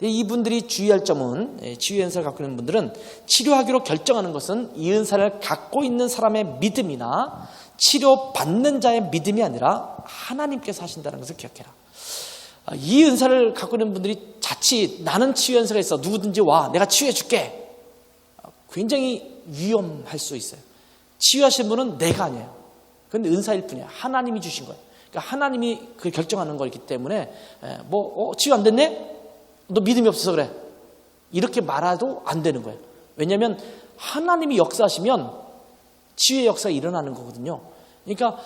Speaker 1: 이분들이 주의할 점은 치유의 은사를 갖고 있는 분들은 치료하기로 결정하는 것은 이 은사를 갖고 있는 사람의 믿음이나 치료받는 자의 믿음이 아니라 하나님께서 하신다는 것을 기억해라. 이 은사를 갖고 있는 분들이 자칫 나는 치유의 은사가 있어 누구든지 와 내가 치유해 줄게. 굉장히 위험할 수 있어요. 치유하신 분은 내가 아니에요. 그런데 은사일 뿐이에요. 하나님이 주신 거예요. 그러니까 하나님이 그 결정하는 거기 때문에 치유 안 됐네? 너 믿음이 없어서 그래. 이렇게 말해도 안 되는 거예요. 왜냐하면 하나님이 역사하시면 치유의 역사가 일어나는 거거든요. 그러니까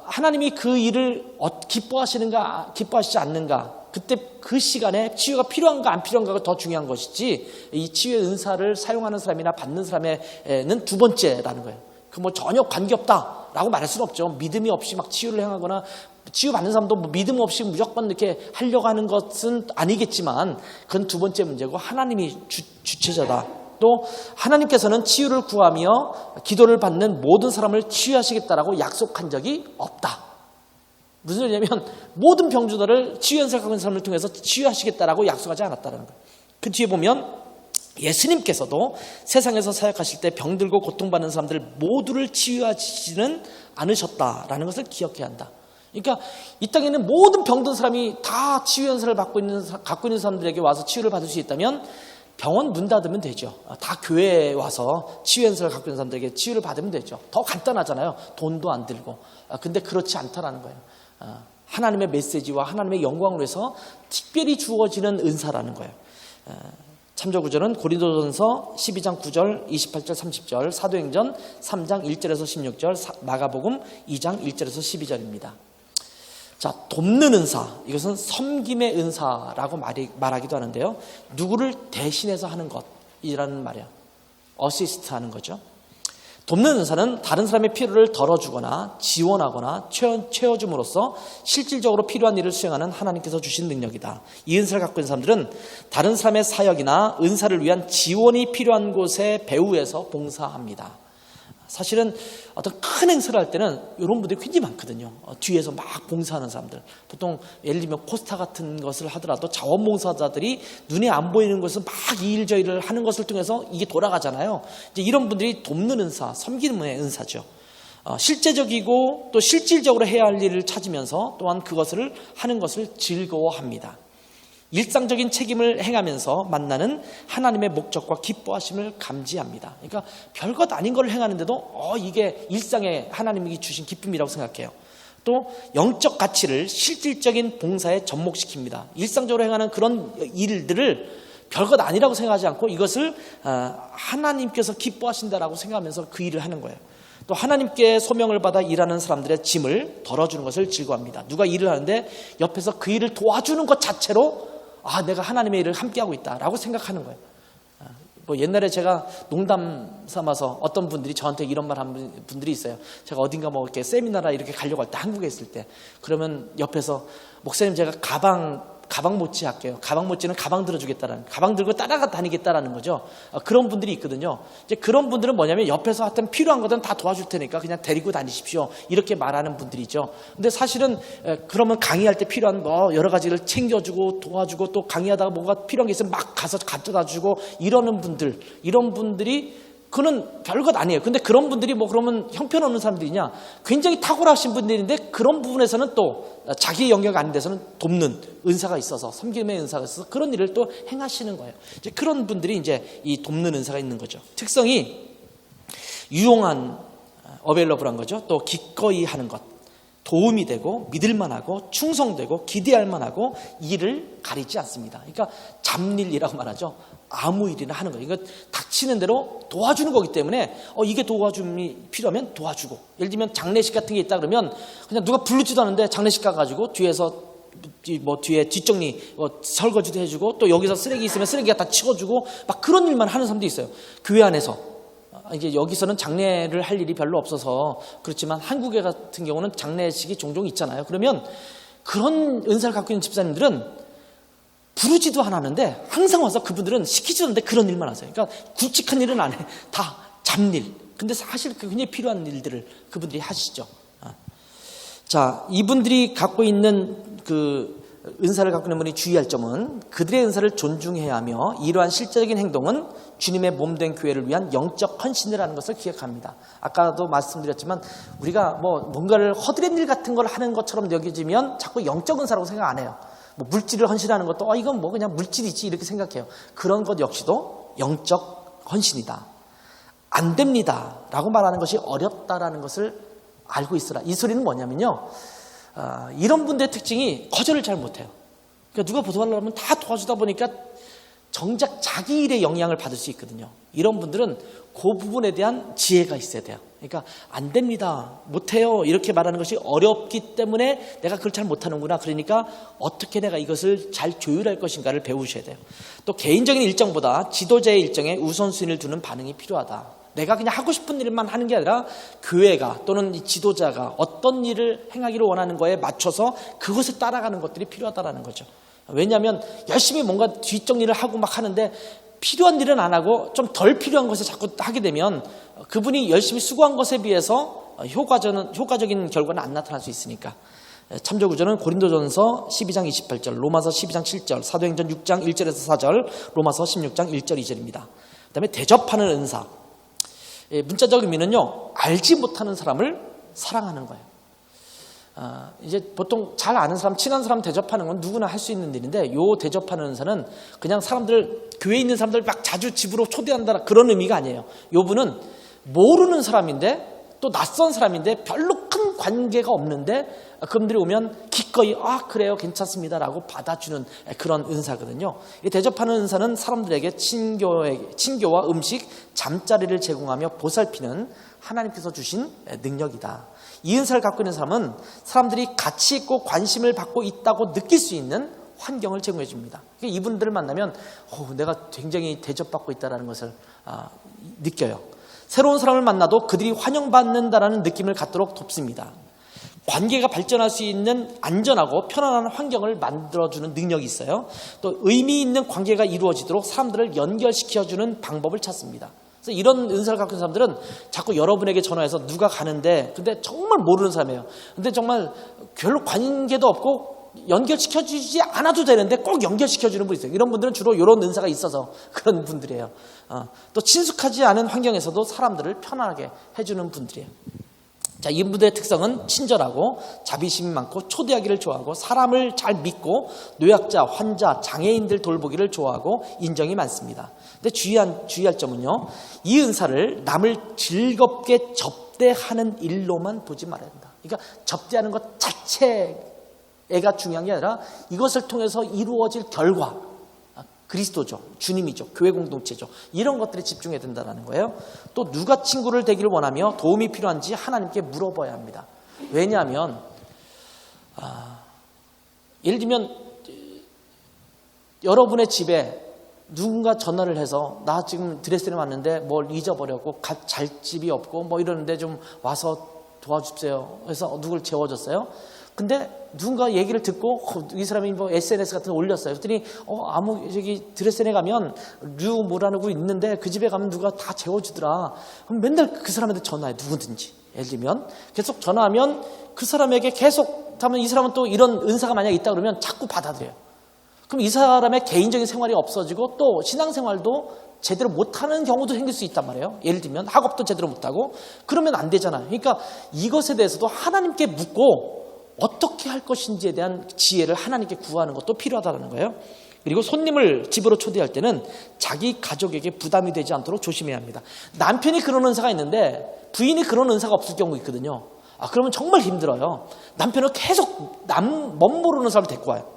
Speaker 1: 하나님이 그 일을 기뻐하시는가 기뻐하시지 않는가 그때 그 시간에 치유가 필요한가 안 필요한가가 더 중요한 것이지 이 치유의 은사를 사용하는 사람이나 받는 사람에는 두 번째라는 거예요. 그 뭐 전혀 관계없다라고 말할 수는 없죠. 믿음이 없이 막 치유를 행하거나 치유받는 사람도 뭐 믿음 없이 무조건 이렇게 하려고 하는 것은 아니겠지만 그건 두 번째 문제고 하나님이 주체자다. 또 하나님께서는 치유를 구하며 기도를 받는 모든 사람을 치유하시겠다라고 약속한 적이 없다. 무슨 소리냐면 모든 병주들을 치유 은사를 갖고 있는 사람을 통해서 치유하시겠다라고 약속하지 않았다는 거예요. 그 뒤에 보면 예수님께서도 세상에서 사역하실 때 병들고 고통받는 사람들 모두를 치유하시지는 않으셨다라는 것을 기억해야 한다. 그러니까 이 땅에 있는 모든 병든 사람이 다 치유 은사를 갖고 있는 사람들에게 와서 치유를 받을 수 있다면 병원 문 닫으면 되죠. 다 교회에 와서 치유 은사를 갖고 있는 사람들에게 치유를 받으면 되죠. 더 간단하잖아요. 돈도 안 들고. 근데 그렇지 않다라는 거예요. 하나님의 메시지와 하나님의 영광으로 해서 특별히 주어지는 은사라는 거예요. 참조 구절은 고린도전서 12장 9절, 28절, 30절, 사도행전 3장 1절에서 16절, 마가복음 2장 1절에서 12절입니다. 자, 돕는 은사, 이것은 섬김의 은사라고 말하기도 하는데요. 누구를 대신해서 하는 것이라는 말이에요. 어시스트 하는 거죠. 돕는 은사는 다른 사람의 필요를 덜어주거나 지원하거나 채워줌으로써 실질적으로 필요한 일을 수행하는 하나님께서 주신 능력이다. 이 은사를 갖고 있는 사람들은 다른 사람의 사역이나 은사를 위한 지원이 필요한 곳에 배후에서 봉사합니다. 사실은 어떤 큰 행사를 할 때는 이런 분들이 굉장히 많거든요. 뒤에서 막 봉사하는 사람들. 보통 예를 들면 코스타 같은 것을 하더라도 자원봉사자들이 눈에 안 보이는 것을 막 이 일 저 일을 하는 것을 통해서 이게 돌아가잖아요. 이제 이런 분들이 돕는 은사, 섬기는 은사죠. 실제적이고 또 실질적으로 해야 할 일을 찾으면서 또한 그것을 하는 것을 즐거워합니다. 일상적인 책임을 행하면서 만나는 하나님의 목적과 기뻐하심을 감지합니다. 그러니까 별것 아닌 걸 행하는데도 이게 일상의 하나님이 주신 기쁨이라고 생각해요. 또 영적 가치를 실질적인 봉사에 접목시킵니다. 일상적으로 행하는 그런 일들을 별것 아니라고 생각하지 않고 이것을 하나님께서 기뻐하신다라고 생각하면서 그 일을 하는 거예요. 또 하나님께 소명을 받아 일하는 사람들의 짐을 덜어주는 것을 즐거워합니다. 누가 일을 하는데 옆에서 그 일을 도와주는 것 자체로 내가 하나님의 일을 함께하고 있다라고 생각하는 거예요. 뭐 옛날에 제가 농담 삼아서 어떤 분들이 저한테 이런 말 한 분들이 있어요. 제가 어딘가 뭐 이렇게 세미나나 이렇게 가려고 할 때 한국에 있을 때 그러면 옆에서 목사님 제가 가방 모찌 할게요. 가방 모찌는 가방 들어주겠다라는, 가방 들고 따라가 다니겠다라는 거죠. 그런 분들이 있거든요. 이제 그런 분들은 뭐냐면 옆에서 하여튼 필요한 거든 다 도와줄 테니까 그냥 데리고 다니십시오. 이렇게 말하는 분들이죠. 근데 사실은 그러면 강의할 때 필요한 뭐 여러 가지를 챙겨주고 도와주고 또 강의하다가 뭔가 필요한 게 있으면 막 가서 가져다 주고 이러는 분들, 이런 분들이 그는 별것 아니에요. 근데 그런 분들이 뭐 그러면 형편없는 사람들이냐? 굉장히 탁월하신 분들인데 그런 부분에서는 또 자기의 영역 아닌 데서는 돕는 은사가 있어서, 섬김의 은사가 있어서 그런 일을 또 행하시는 거예요. 이제 그런 분들이 이제 이 돕는 은사가 있는 거죠. 특성이 유용한, 어베일러블한 거죠. 또 기꺼이 하는 것, 도움이 되고 믿을만하고 충성되고 기대할 만하고 일을 가리지 않습니다. 그러니까 잡일이라고 말하죠. 아무 일이나 하는 거예요. 그러니까 닥치는 대로 도와주는 거기 때문에 이게 도와줌이 필요하면 도와주고, 예를 들면 장례식 같은 게 있다 그러면 그냥 누가 부르지도 않은데 장례식 가가지고 뒤에서 뭐 뒤에 뒷정리 설거지도 해주고 또 여기서 쓰레기 있으면 쓰레기가 다 치워주고 막 그런 일만 하는 사람도 있어요. 교회 안에서. 이제 여기서는 장례를 할 일이 별로 없어서 그렇지만 한국에 같은 경우는 장례식이 종종 있잖아요. 그러면 그런 은사를 갖고 있는 집사님들은 부르지도 않았는데 항상 와서 그분들은 시키지도 않는데 그런 일만 하세요. 그러니까 굵직한 일은 안 해. 다 잡일. 근데 사실 굉장히 필요한 일들을 그분들이 하시죠. 자, 이분들이 갖고 있는 그 은사를 갖고 있는 분이 주의할 점은 그들의 은사를 존중해야 하며 이러한 실제적인 행동은 주님의 몸된 교회를 위한 영적 헌신이라는 것을 기억합니다. 아까도 말씀드렸지만 우리가 뭐 뭔가를 허드렛 일 같은 걸 하는 것처럼 여겨지면 자꾸 영적 은사라고 생각 안 해요. 뭐 물질을 헌신하는 것도 이건 뭐 그냥 물질이지 이렇게 생각해요. 그런 것 역시도 영적 헌신이다. 안 됩니다 라고 말하는 것이 어렵다라는 것을 알고 있으라. 이 소리는 뭐냐면요, 이런 분들의 특징이 거절을 잘 못해요. 그러니까 누가 도와달라고 하면 다 도와주다 보니까 정작 자기 일에 영향을 받을 수 있거든요. 이런 분들은 그 부분에 대한 지혜가 있어야 돼요. 그러니까 안 됩니다, 못해요 이렇게 말하는 것이 어렵기 때문에 내가 그걸 잘 못하는구나. 그러니까 어떻게 내가 이것을 잘 조율할 것인가를 배우셔야 돼요. 또 개인적인 일정보다 지도자의 일정에 우선순위를 두는 반응이 필요하다. 내가 그냥 하고 싶은 일만 하는 게 아니라 교회가 또는 이 지도자가 어떤 일을 행하기를 원하는 거에 맞춰서 그것을 따라가는 것들이 필요하다는 거죠. 왜냐하면 열심히 뭔가 뒷정리를 하고 막 하는데 필요한 일은 안 하고 좀 덜 필요한 것을 자꾸 하게 되면 그분이 열심히 수고한 것에 비해서 효과적인 결과는 안 나타날 수 있으니까. 참조구절은 고린도전서 12장 28절, 로마서 12장 7절, 사도행전 6장 1절에서 4절, 로마서 16장 1절 2절입니다. 그 다음에 대접하는 은사. 문자적 의미는요, 알지 못하는 사람을 사랑하는 거예요. 이제 보통 잘 아는 사람, 친한 사람 대접하는 건 누구나 할 수 있는 일인데, 요 대접하는 은사는 그냥 사람들, 교회에 있는 사람들 막 자주 집으로 초대한다 그런 의미가 아니에요. 요 분은 모르는 사람인데 또 낯선 사람인데 별로 큰 관계가 없는데 그분들이 오면 기꺼이 그래요 괜찮습니다 라고 받아주는 그런 은사거든요. 이 대접하는 은사는 사람들에게 친교와 음식, 잠자리를 제공하며 보살피는 하나님께서 주신 능력이다. 이 은사를 갖고 있는 사람은 사람들이 가치 있고 관심을 받고 있다고 느낄 수 있는 환경을 제공해 줍니다. 이분들을 만나면 내가 굉장히 대접받고 있다는 것을 느껴요. 새로운 사람을 만나도 그들이 환영받는다라는 느낌을 갖도록 돕습니다. 관계가 발전할 수 있는 안전하고 편안한 환경을 만들어주는 능력이 있어요. 또 의미 있는 관계가 이루어지도록 사람들을 연결시켜주는 방법을 찾습니다. 그래서 이런 은사를 갖고 있는 사람들은 자꾸 여러분에게 전화해서 누가 가는데 근데 정말 모르는 사람이에요. 근데 정말 별로 관계도 없고 연결시켜주지 않아도 되는데 꼭 연결시켜주는 분이 있어요. 이런 분들은 주로 이런 은사가 있어서 그런 분들이에요. 또 친숙하지 않은 환경에서도 사람들을 편안하게 해주는 분들이에요. 자, 이분들의 특성은 친절하고 자비심이 많고 초대하기를 좋아하고 사람을 잘 믿고 노약자, 환자, 장애인들 돌보기를 좋아하고 인정이 많습니다. 근데 주의할 점은요, 이 은사를 남을 즐겁게 접대하는 일로만 보지 말아야 된다. 그러니까 접대하는 것 자체가 중요한 게 아니라 이것을 통해서 이루어질 결과, 그리스도죠. 주님이죠. 교회 공동체죠. 이런 것들에 집중해야 된다는 거예요. 또 누가 친구를 되기를 원하며 도움이 필요한지 하나님께 물어봐야 합니다. 왜냐하면 예를 들면 여러분의 집에 누군가 전화를 해서 나 지금 드레스를 왔는데 뭘 잊어버렸고 잘 집이 없고 뭐 이러는데 좀 와서 도와주세요. 그래서 누굴 재워줬어요. 근데 누군가 얘기를 듣고 이 사람이 뭐 SNS 같은 거 올렸어요. 그랬더니 저기 드레스에 가면 류 뭐라고 있는데 그 집에 가면 누가 다 재워주더라. 그럼 맨날 그 사람한테 전화해. 누구든지. 예를 들면 계속 전화하면 그 사람에게 계속 하면 이 사람은 또 이런 은사가 만약에 있다 그러면 자꾸 받아들여요. 그럼 이 사람의 개인적인 생활이 없어지고 또 신앙생활도 제대로 못하는 경우도 생길 수 있단 말이에요. 예를 들면 학업도 제대로 못하고 그러면 안 되잖아요. 그러니까 이것에 대해서도 하나님께 묻고 어떻게 할 것인지에 대한 지혜를 하나님께 구하는 것도 필요하다는 거예요. 그리고 손님을 집으로 초대할 때는 자기 가족에게 부담이 되지 않도록 조심해야 합니다. 남편이 그런 은사가 있는데 부인이 그런 은사가 없을 경우 있거든요. 그러면 정말 힘들어요. 남편은 계속 멋모르는 사람을 데리고 와요.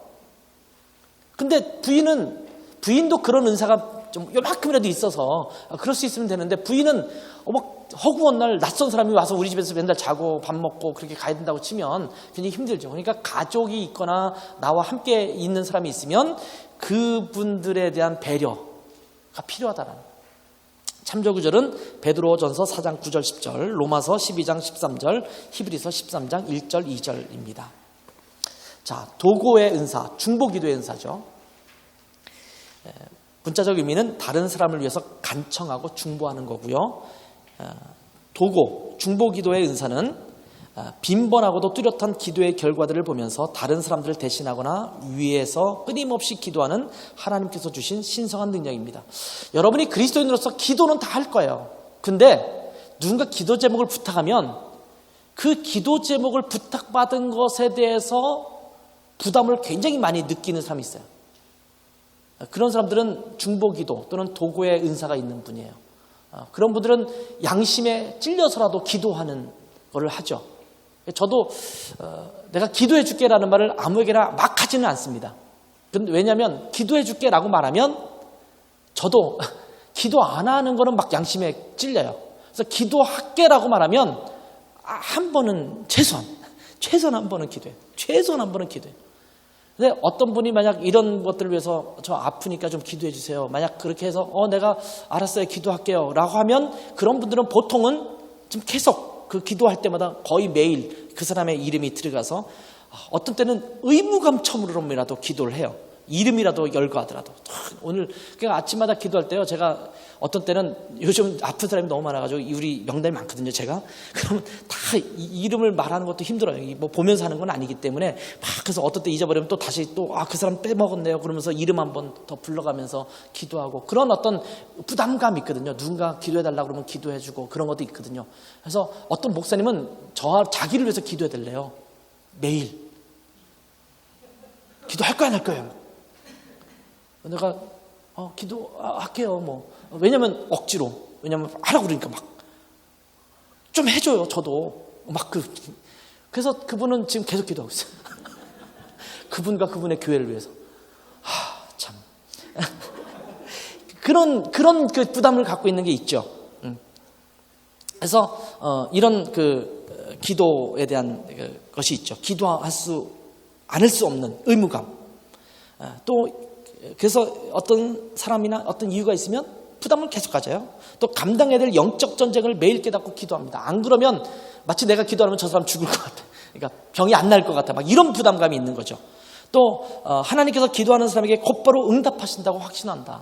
Speaker 1: 근데 부인도 그런 은사가 좀 요만큼이라도 있어서 그럴 수 있으면 되는데 부인은 막 허구한 날 낯선 사람이 와서 우리 집에서 맨날 자고 밥 먹고 그렇게 가야 된다고 치면 굉장히 힘들죠. 그러니까 가족이 있거나 나와 함께 있는 사람이 있으면 그분들에 대한 배려가 필요하다는 거예요. 참조구절은 베드로전서 4장 9절 10절, 로마서 12장 13절, 히브리서 13장 1절 2절입니다. 자, 도고의 은사, 중보기도의 은사죠. 문자적 의미는 다른 사람을 위해서 간청하고 중보하는 거고요. 도고, 중보기도의 은사는 빈번하고도 뚜렷한 기도의 결과들을 보면서 다른 사람들을 대신하거나 위해서 끊임없이 기도하는 하나님께서 주신 신성한 능력입니다. 여러분이 그리스도인으로서 기도는 다 할 거예요. 근데 누군가 기도 제목을 부탁하면 그 기도 제목을 부탁받은 것에 대해서 부담을 굉장히 많이 느끼는 사람이 있어요. 그런 사람들은 중보기도 또는 도고의 은사가 있는 분이에요. 그런 분들은 양심에 찔려서라도 기도하는 것을 하죠. 저도 내가 기도해 줄게라는 말을 아무에게나 막 하지는 않습니다. 왜냐하면 기도해 줄게라고 말하면 저도 기도 안 하는 거는 막 양심에 찔려요. 그래서 기도할게라고 말하면 한 번은 최소한 한 번은 기도해요. 최소한 한 번은 기도해요. 근데 어떤 분이 만약 이런 것들을 위해서 저 아프니까 좀 기도해 주세요. 만약 그렇게 해서 내가 알았어요. 기도할게요. 라고 하면 그런 분들은 보통은 좀 계속 그 기도할 때마다 거의 매일 그 사람의 이름이 들어가서 어떤 때는 의무감처럼이라도 기도를 해요. 이름이라도 열거하더라도. 오늘 그냥 아침마다 기도할 때요. 제가 어떤 때는 요즘 아픈 사람이 너무 많아가지고 우리 명단이 많거든요. 제가 그러면 다 이름을 말하는 것도 힘들어요. 뭐 보면서 하는 건 아니기 때문에 막 그래서 어떤 때 잊어버리면 또 다시 또 그 사람 빼먹었네요. 그러면서 이름 한번 더 불러가면서 기도하고 그런 어떤 부담감이 있거든요. 누군가 기도해달라고 그러면 기도해주고 그런 것도 있거든요. 그래서 어떤 목사님은 자기를 위해서 기도해달래요. 매일 기도할 거야 안 할 거예요. 내가 기도할게요. 뭐 왜냐면 억지로 왜냐면 하라고 그러니까 막 좀 해줘요. 저도 막 그래서 그분은 지금 계속 기도하고 있어요. 그분과 그분의 교회를 위해서. 참 그런 그 부담을 갖고 있는 게 있죠. 그래서 이런 그 기도에 대한 것이 있죠. 기도할 수 않을 수 없는 의무감. 또 그래서 어떤 사람이나 어떤 이유가 있으면 부담을 계속 가져요. 또 감당해야 될 영적 전쟁을 매일 깨닫고 기도합니다. 안 그러면 마치 내가 기도하면 저 사람 죽을 것 같아. 그러니까 병이 안 날 것 같아. 막 이런 부담감이 있는 거죠. 또 하나님께서 기도하는 사람에게 곧바로 응답하신다고 확신한다.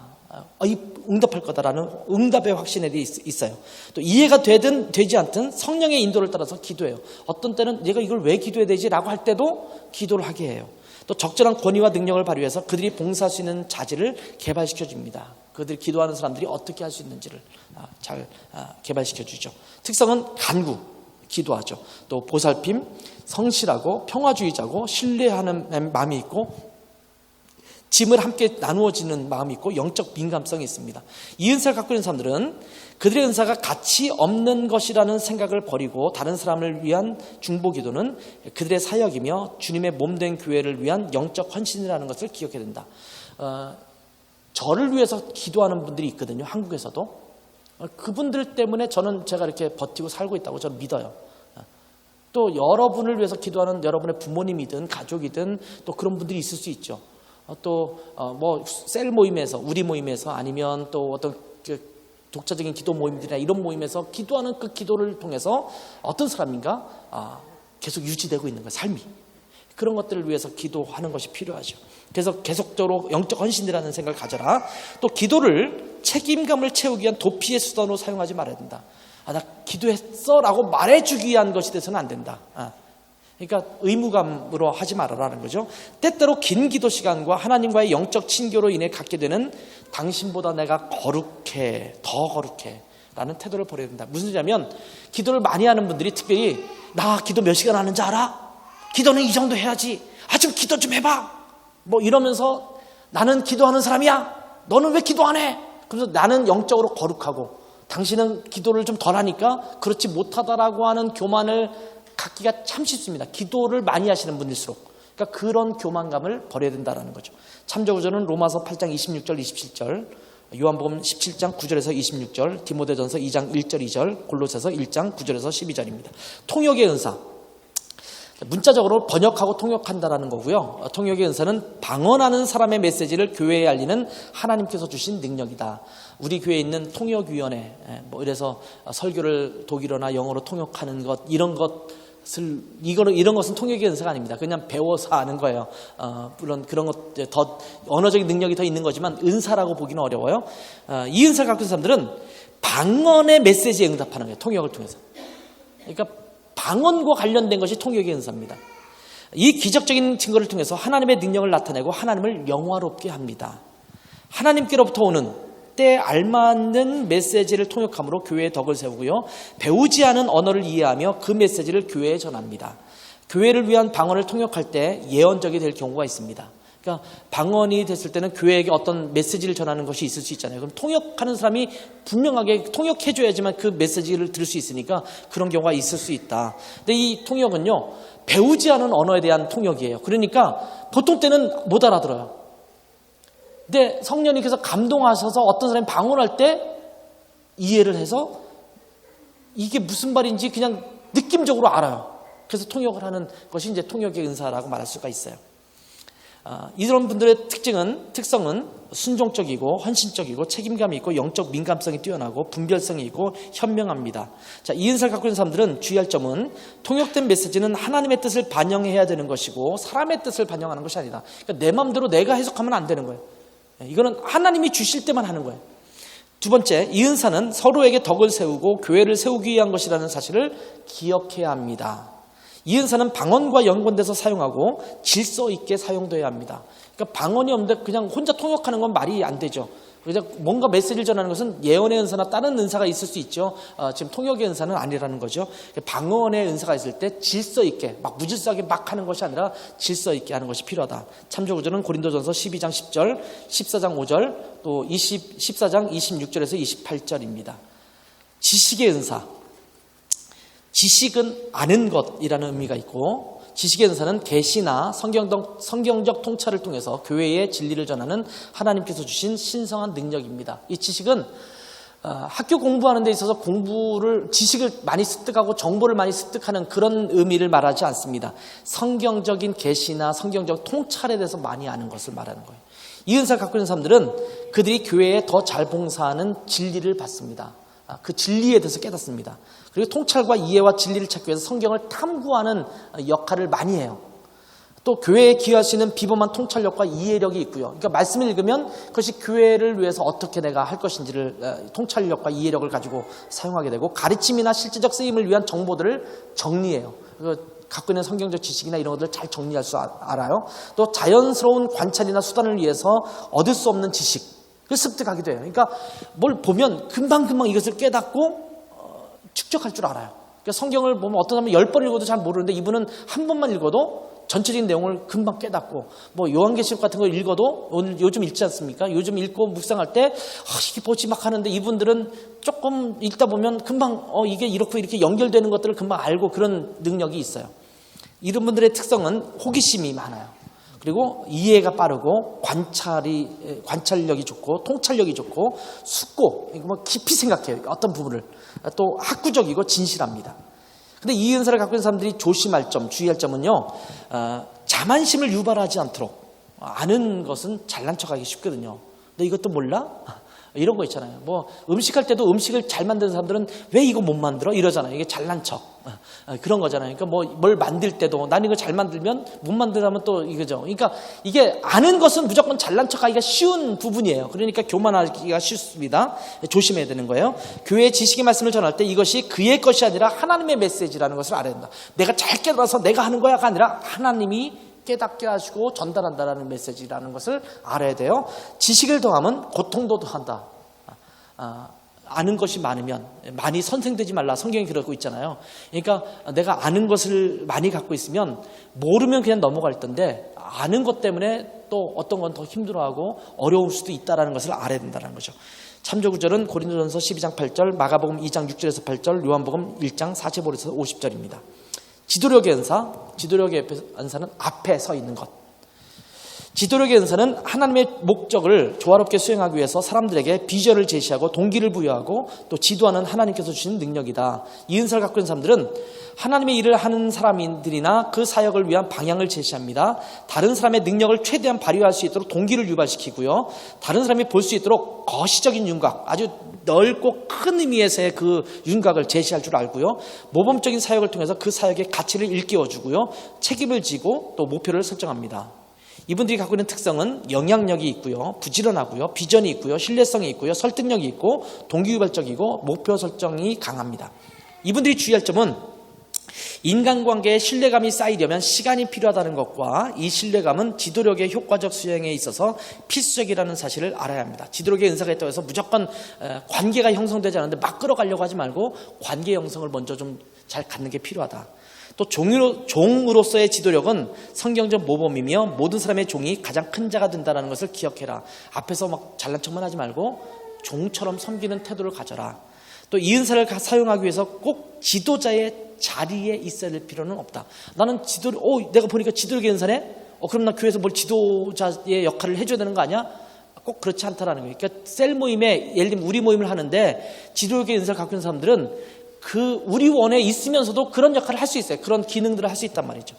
Speaker 1: 응답할 거다라는 응답의 확신에 있어요. 또 이해가 되든 되지 않든 성령의 인도를 따라서 기도해요. 어떤 때는 내가 이걸 왜 기도해야 되지? 라고 할 때도 기도를 하게 해요. 또 적절한 권위와 능력을 발휘해서 그들이 봉사할 수 있는 자질을 개발시켜 줍니다. 그들이 기도하는 사람들이 어떻게 할 수 있는지를 잘 개발시켜 주죠. 특성은 간구, 기도하죠. 또 보살핌, 성실하고 평화주의자고 신뢰하는 마음이 있고 짐을 함께 나누어지는 마음이 있고 영적 민감성이 있습니다. 이 은사를 갖고 있는 사람들은 그들의 은사가 가치 없는 것이라는 생각을 버리고 다른 사람을 위한 중보기도는 그들의 사역이며 주님의 몸된 교회를 위한 영적 헌신이라는 것을 기억해야 된다. 저를 위해서 기도하는 분들이 있거든요. 한국에서도. 그분들 때문에 제가 이렇게 버티고 살고 있다고 저는 믿어요. 또 여러분을 위해서 기도하는 여러분의 부모님이든 가족이든 또 그런 분들이 있을 수 있죠. 또 뭐 셀 모임에서, 우리 모임에서, 아니면 또 어떤 독자적인 기도 모임들이나 이런 모임에서 기도하는 그 기도를 통해서 어떤 사람인가 계속 유지되고 있는 거예요. 삶이. 그런 것들을 위해서 기도하는 것이 필요하죠. 그래서 계속적으로 영적 헌신이라는 생각을 가져라. 또 기도를 책임감을 채우기 위한 도피의 수단으로 사용하지 말아야 된다. 나 기도했어 라고 말해주기 위한 것이 돼서는 안 된다. 그러니까 의무감으로 하지 말아라는 거죠. 때때로 긴 기도 시간과 하나님과의 영적 친교로 인해 갖게 되는 당신보다 내가 거룩해, 더 거룩해 라는 태도를 버려야 된다. 무슨 소리냐면 기도를 많이 하는 분들이 특별히 나 기도 몇 시간 하는지 알아? 기도는 이 정도 해야지. 좀 기도 좀 해봐. 뭐 이러면서 나는 기도하는 사람이야. 너는 왜 기도 안 해? 그래서 나는 영적으로 거룩하고 당신은 기도를 좀 덜 하니까 그렇지 못하다라고 하는 교만을 갖기가 참 쉽습니다. 기도를 많이 하시는 분일수록. 그러니까 그런 교만감을 버려야 된다는 거죠. 참조구절은 로마서 8장 26절 27절, 요한복음 17장 9절에서 26절, 디모데전서 2장 1절 2절, 골로새서 1장 9절에서 12절입니다. 통역의 은사. 문자적으로 번역하고 통역한다라는 거고요. 통역의 은사는 방언하는 사람의 메시지를 교회에 알리는 하나님께서 주신 능력이다. 우리 교회에 있는 통역위원회, 뭐 이래서 설교를 독일어나 영어로 통역하는 것, 이런 것은 통역의 은사가 아닙니다. 그냥 배워서 아는 거예요. 물론 그런 것 더 언어적인 능력이 더 있는 거지만 은사라고 보기는 어려워요. 이 은사를 갖고 있는 사람들은 방언의 메시지에 응답하는 거예요. 통역을 통해서. 그러니까 방언과 관련된 것이 통역의 은사입니다. 이 기적적인 증거를 통해서 하나님의 능력을 나타내고 하나님을 영화롭게 합니다. 하나님께로부터 오는 때에 알맞는 메시지를 통역함으로 교회의 덕을 세우고요. 배우지 않은 언어를 이해하며 그 메시지를 교회에 전합니다. 교회를 위한 방언을 통역할 때 예언적이 될 경우가 있습니다. 그러니까 방언이 됐을 때는 교회에게 어떤 메시지를 전하는 것이 있을 수 있잖아요. 그럼 통역하는 사람이 분명하게 통역해줘야지만 그 메시지를 들을 수 있으니까 그런 경우가 있을 수 있다. 근데 이 통역은요, 배우지 않은 언어에 대한 통역이에요. 그러니까 보통 때는 못 알아들어요. 근데 성령님께서 감동하셔서 어떤 사람이 방언할 때 이해를 해서 이게 무슨 말인지 그냥 느낌적으로 알아요. 그래서 통역을 하는 것이 이제 통역의 은사라고 말할 수가 있어요. 이런 분들의 특성은 순종적이고 헌신적이고 책임감이 있고 영적 민감성이 뛰어나고 분별성이 있고 현명합니다. 자, 이 은사를 갖고 있는 사람들은 주의할 점은 통역된 메시지는 하나님의 뜻을 반영해야 되는 것이고 사람의 뜻을 반영하는 것이 아니다. 그러니까 내 마음대로 내가 해석하면 안 되는 거예요. 이거는 하나님이 주실 때만 하는 거예요. 두 번째, 이 은사는 서로에게 덕을 세우고 교회를 세우기 위한 것이라는 사실을 기억해야 합니다. 이 은사는 방언과 연관돼서 사용하고 질서 있게 사용되어야 합니다. 그러니까 방언이 없는데 그냥 혼자 통역하는 건 말이 안 되죠. 그래서 뭔가 메시지를 전하는 것은 예언의 은사나 다른 은사가 있을 수 있죠. 지금 통역의 은사는 아니라는 거죠. 방언의 은사가 있을 때 질서 있게, 막 무질서하게 막 하는 것이 아니라 질서 있게 하는 것이 필요하다. 참조구절은 고린도전서 12장 10절, 14장 5절, 또 14장 26절에서 28절입니다. 지식의 은사. 지식은 아는 것이라는 의미가 있고, 지식의 은사는 계시나 성경적 통찰을 통해서 교회의 진리를 전하는 하나님께서 주신 신성한 능력입니다. 이 지식은 학교 공부하는 데 있어서 지식을 많이 습득하고 정보를 많이 습득하는 그런 의미를 말하지 않습니다. 성경적인 계시나 성경적 통찰에 대해서 많이 아는 것을 말하는 거예요. 이 은사를 갖고 있는 사람들은 그들이 교회에 더 잘 봉사하는 진리를 받습니다. 그 진리에 대해서 깨닫습니다. 그리고 통찰과 이해와 진리를 찾기 위해서 성경을 탐구하는 역할을 많이 해요. 또 교회에 기여할 수 있는 비범한 통찰력과 이해력이 있고요. 그러니까 말씀을 읽으면 그것이 교회를 위해서 어떻게 내가 할 것인지를 통찰력과 이해력을 가지고 사용하게 되고, 가르침이나 실제적 쓰임을 위한 정보들을 정리해요. 갖고 있는 성경적 지식이나 이런 것들을 잘 정리할 수 알아요. 또 자연스러운 관찰이나 수단을 위해서 얻을 수 없는 지식을 습득하게 돼요. 그러니까 뭘 보면 금방금방 이것을 깨닫고 축적할 줄 알아요. 그러니까 성경을 보면 어떤 사람은 10번 읽어도 잘 모르는데 이분은 한 번만 읽어도 전체적인 내용을 금방 깨닫고, 뭐 요한계시록 같은 거 읽어도 요즘 읽지 않습니까? 요즘 읽고 묵상할 때 이게 뭐지 막 하는데 이분들은 조금 읽다 보면 금방 이게 이렇게 연결되는 것들을 금방 알고 그런 능력이 있어요. 이런 분들의 특성은 호기심이 많아요. 그리고 이해가 빠르고 관찰력이 좋고 통찰력이 좋고 숙고, 이거 뭐 깊이 생각해요. 어떤 부분을. 또 학구적이고 진실합니다. 근데 이 은사를 갖고 있는 사람들이 조심할 점, 주의할 점은요, 자만심을 유발하지 않도록. 아는 것은 잘난 척하기 쉽거든요. 너 이것도 몰라? 이런 거 있잖아요. 뭐 음식할 때도 음식을 잘 만드는 사람들은 왜 이거 못 만들어? 이러잖아요. 이게 잘난 척. 그런 거잖아요. 그러니까 뭐 뭘 만들 때도 난 이거 잘 만들면 못 만들면 또 이거죠. 그러니까 이게 아는 것은 무조건 잘난 척하기가 쉬운 부분이에요. 그러니까 교만하기가 쉽습니다. 조심해야 되는 거예요. 교회의 지식의 말씀을 전할 때 이것이 그의 것이 아니라 하나님의 메시지라는 것을 알아야 된다. 내가 잘 깨달아서 내가 하는 거야가 아니라 하나님이 깨닫게 하시고 전달한다라는 메시지라는 것을 알아야 돼요. 지식을 더하면 고통도 더한다. 아는 것이 많으면 많이 선생되지 말라. 성경이 그러고 있잖아요. 그러니까 내가 아는 것을 많이 갖고 있으면 모르면 그냥 넘어갈 텐데 아는 것 때문에 또 어떤 건 더 힘들어하고 어려울 수도 있다는 것을 알아야 된다는 거죠. 참조 구절은 고린도전서 12장 8절, 마가복음 2장 6절에서 8절, 요한복음 1장 45절에서 50절입니다. 지도력의 은사, 지도력의 은사는 앞에 서 있는 것. 지도력의 은사는 하나님의 목적을 조화롭게 수행하기 위해서 사람들에게 비전을 제시하고 동기를 부여하고 또 지도하는 하나님께서 주신 능력이다. 이 은사를 갖고 있는 사람들은 하나님의 일을 하는 사람들이나 그 사역을 위한 방향을 제시합니다. 다른 사람의 능력을 최대한 발휘할 수 있도록 동기를 유발시키고요. 다른 사람이 볼 수 있도록 거시적인 윤곽, 아주 넓고 큰 의미에서의 그 윤곽을 제시할 줄 알고요. 모범적인 사역을 통해서 그 사역의 가치를 일깨워주고요. 책임을 지고 또 목표를 설정합니다. 이분들이 갖고 있는 특성은 영향력이 있고요. 부지런하고요. 비전이 있고요. 신뢰성이 있고요. 설득력이 있고 동기유발적이고 목표 설정이 강합니다. 이분들이 주의할 점은 인간관계에 신뢰감이 쌓이려면 시간이 필요하다는 것과 이 신뢰감은 지도력의 효과적 수행에 있어서 필수적이라는 사실을 알아야 합니다. 지도력의 은사가 있다고 해서 무조건 관계가 형성되지 않는데 막 끌어가려고 하지 말고 관계 형성을 먼저 좀 잘 갖는 게 필요하다. 또 종으로서의 지도력은 성경적 모범이며 모든 사람의 종이 가장 큰 자가 된다는 것을 기억해라. 앞에서 막 잘난 척만 하지 말고 종처럼 섬기는 태도를 가져라. 또 이 은사를 사용하기 위해서 꼭 지도자의 자리에 있어야 될 필요는 없다. 나는 내가 보니까 지도력의 은사네? 그럼 나 교회에서 뭘 지도자의 역할을 해줘야 되는 거 아니야? 꼭 그렇지 않다라는 거예요. 그러니까 셀 모임에, 예를 들면 우리 모임을 하는데 지도력의 은사를 갖고 있는 사람들은 그 우리 원에 있으면서도 그런 역할을 할 수 있어요. 그런 기능들을 할 수 있단 말이죠.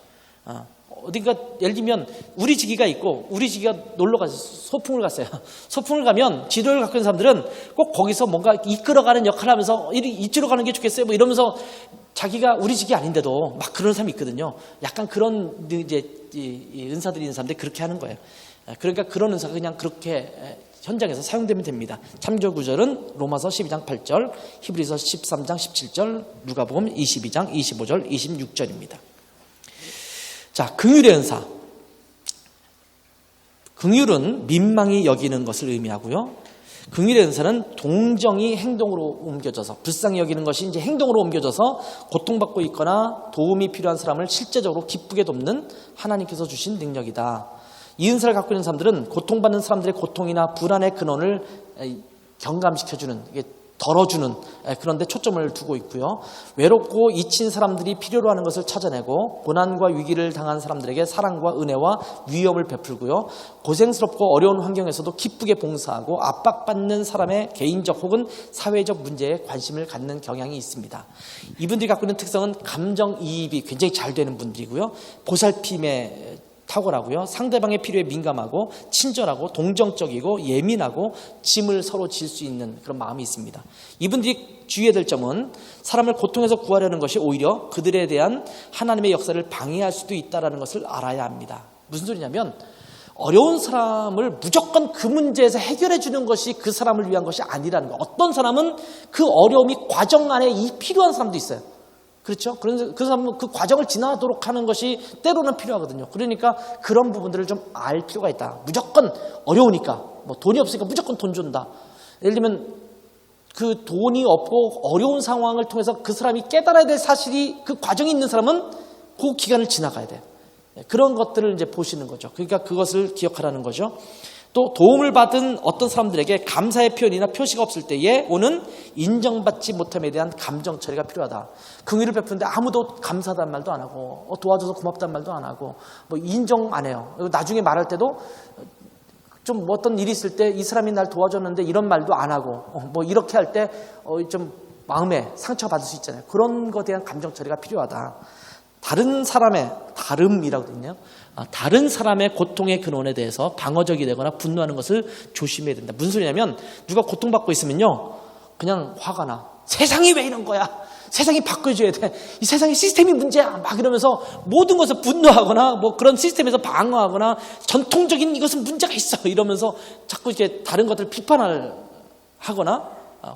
Speaker 1: 어딘가 예를 들면 우리 지기가 있고 우리 지기가 놀러 가서 소풍을 갔어요. 소풍을 가면 지도를 갖고 있는 사람들은 꼭 거기서 뭔가 이끌어가는 역할을 하면서 이쪽으로 가는 게 좋겠어요. 뭐 이러면서 자기가 우리 지기 아닌데도 막 그런 사람이 있거든요. 약간 그런 이제 이 은사들이 있는 사람들이 그렇게 하는 거예요. 그러니까 그런 은사가 그냥 그렇게 현장에서 사용되면 됩니다. 참조 구절은 로마서 12장 8절, 히브리서 13장 17절, 누가복음 22장 25절, 26절입니다. 자, 긍휼의 은사. 긍휼은 민망히 여기는 것을 의미하고요. 긍휼의 은사는 동정이 행동으로 옮겨져서, 불쌍히 여기는 것이 이제 행동으로 옮겨져서 고통받고 있거나 도움이 필요한 사람을 실제적으로 기쁘게 돕는 하나님께서 주신 능력이다. 이 은사를 갖고 있는 사람들은 고통받는 사람들의 고통이나 불안의 근원을 경감시켜주는, 덜어주는 그런 데 초점을 두고 있고요. 외롭고 잊힌 사람들이 필요로 하는 것을 찾아내고 고난과 위기를 당한 사람들에게 사랑과 은혜와 위엄을 베풀고요. 고생스럽고 어려운 환경에서도 기쁘게 봉사하고 압박받는 사람의 개인적 혹은 사회적 문제에 관심을 갖는 경향이 있습니다. 이분들이 갖고 있는 특성은 감정이입이 굉장히 잘 되는 분들이고요. 보살핌에 탁월하고요. 상대방의 필요에 민감하고 친절하고 동정적이고 예민하고 짐을 서로 질 수 있는 그런 마음이 있습니다. 이분들이 주의해야 될 점은 사람을 고통에서 구하려는 것이 오히려 그들에 대한 하나님의 역사를 방해할 수도 있다는 것을 알아야 합니다. 무슨 소리냐면 어려운 사람을 무조건 그 문제에서 해결해 주는 것이 그 사람을 위한 것이 아니라는 거예요. 어떤 사람은 그 어려움이 과정 안에 필요한 사람도 있어요. 그렇죠? 그래서 그 사람은 그 과정을 지나도록 하는 것이 때로는 필요하거든요. 그러니까 그런 부분들을 좀 알 필요가 있다. 무조건 어려우니까, 뭐 돈이 없으니까 무조건 돈 준다. 예를 들면 그 돈이 없고 어려운 상황을 통해서 그 사람이 깨달아야 될 사실이 그 과정이 있는 사람은 그 기간을 지나가야 돼요. 그런 것들을 이제 보시는 거죠. 그러니까 그것을 기억하라는 거죠. 또 도움을 받은 어떤 사람들에게 감사의 표현이나 표시가 없을 때에 오는 인정받지 못함에 대한 감정 처리가 필요하다. 긍휼을 베푸는데 아무도 감사하다는 말도 안 하고 도와줘서 고맙다는 말도 안 하고 뭐 인정 안 해요. 나중에 말할 때도 좀 어떤 일이 있을 때 이 사람이 날 도와줬는데 이런 말도 안 하고 뭐 이렇게 할 때 좀 마음에 상처받을 수 있잖아요. 그런 것에 대한 감정 처리가 필요하다. 다른 사람의 다름이라고 되어 있네요. 다른 사람의 고통의 근원에 대해서 방어적이 되거나 분노하는 것을 조심해야 된다. 무슨 소리냐면 누가 고통받고 있으면요 그냥 화가 나. 세상이 왜 이런 거야. 세상이 바꿔줘야 돼. 이 세상의 시스템이 문제야. 막 이러면서 모든 것을 분노하거나 뭐 그런 시스템에서 방어하거나 전통적인 이것은 문제가 있어 이러면서 자꾸 이렇게 다른 것들을 비판을 하거나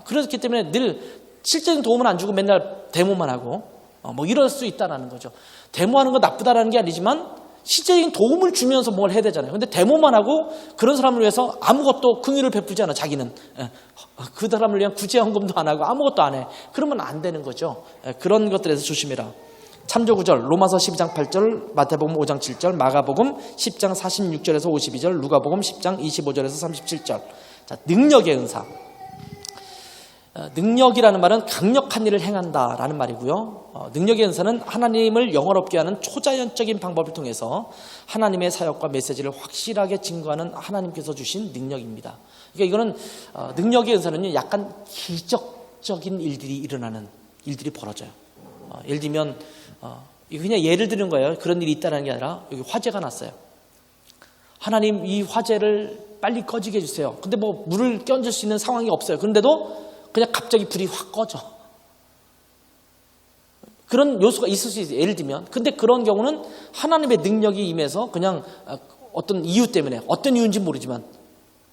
Speaker 1: 그렇기 때문에 늘 실제적인 도움은 안 주고 맨날 데모만 하고 뭐 이럴 수 있다는 거죠. 데모하는 거 나쁘다라는 게 아니지만 실제적인 도움을 주면서 뭘 해야 되잖아요. 근데 데모만 하고 그런 사람을 위해서 아무것도 긍휼을 베푸지 않아. 자기는 그 사람을 위한 구제헌금도 안 하고 아무것도 안 해. 그러면 안 되는 거죠. 그런 것들에서 조심해라. 참조구절 로마서 12장 8절, 마태복음 5장 7절, 마가복음 10장 46절에서 52절, 누가복음 10장 25절에서 37절. 자, 능력의 은사. 능력이라는 말은 강력한 일을 행한다라는 말이고요. 능력의 은사는 하나님을 영화롭게 하는 초자연적인 방법을 통해서 하나님의 사역과 메시지를 확실하게 증거하는 하나님께서 주신 능력입니다. 그러니까 이거는 능력의 은사는 약간 기적적인 일들이 일어나는 일들이 벌어져요. 예를 들면 이거 그냥 예를 드는 거예요. 그런 일이 있다는 게 아니라 여기 화재가 났어요. 하나님 이 화재를 빨리 꺼지게 해주세요. 근데 뭐 물을 끼얹을 수 있는 상황이 없어요. 그런데도 그냥 갑자기 불이 확 꺼져. 그런 요소가 있을 수 있어요. 예를 들면. 근데 그런 경우는 하나님의 능력이 임해서 그냥 어떤 이유 때문에 어떤 이유인지 모르지만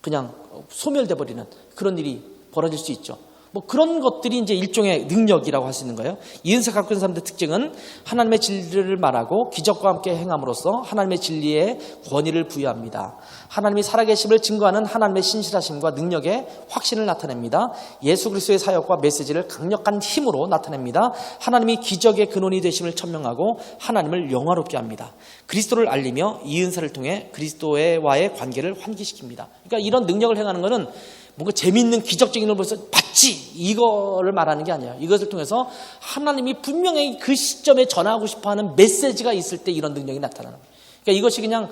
Speaker 1: 그냥 소멸돼 버리는 그런 일이 벌어질 수 있죠. 뭐 그런 것들이 이제 일종의 능력이라고 할 수 있는 거예요. 이 은사 갖고 있는 사람들의 특징은 하나님의 진리를 말하고 기적과 함께 행함으로써 하나님의 진리에 권위를 부여합니다. 하나님이 살아계심을 증거하는 하나님의 신실하심과 능력의 확신을 나타냅니다. 예수 그리스도의 사역과 메시지를 강력한 힘으로 나타냅니다. 하나님이 기적의 근원이 되심을 천명하고 하나님을 영화롭게 합니다. 그리스도를 알리며 이 은사를 통해 그리스도와의 관계를 환기시킵니다. 그러니까 이런 능력을 행하는 것은 뭔가 재미있는 기적적인 걸 벌써 봤지 이거를 말하는 게 아니에요. 이것을 통해서 하나님이 분명히 그 시점에 전하고 싶어하는 메시지가 있을 때 이런 능력이 나타나는 거예요. 그러니까 이것이 그냥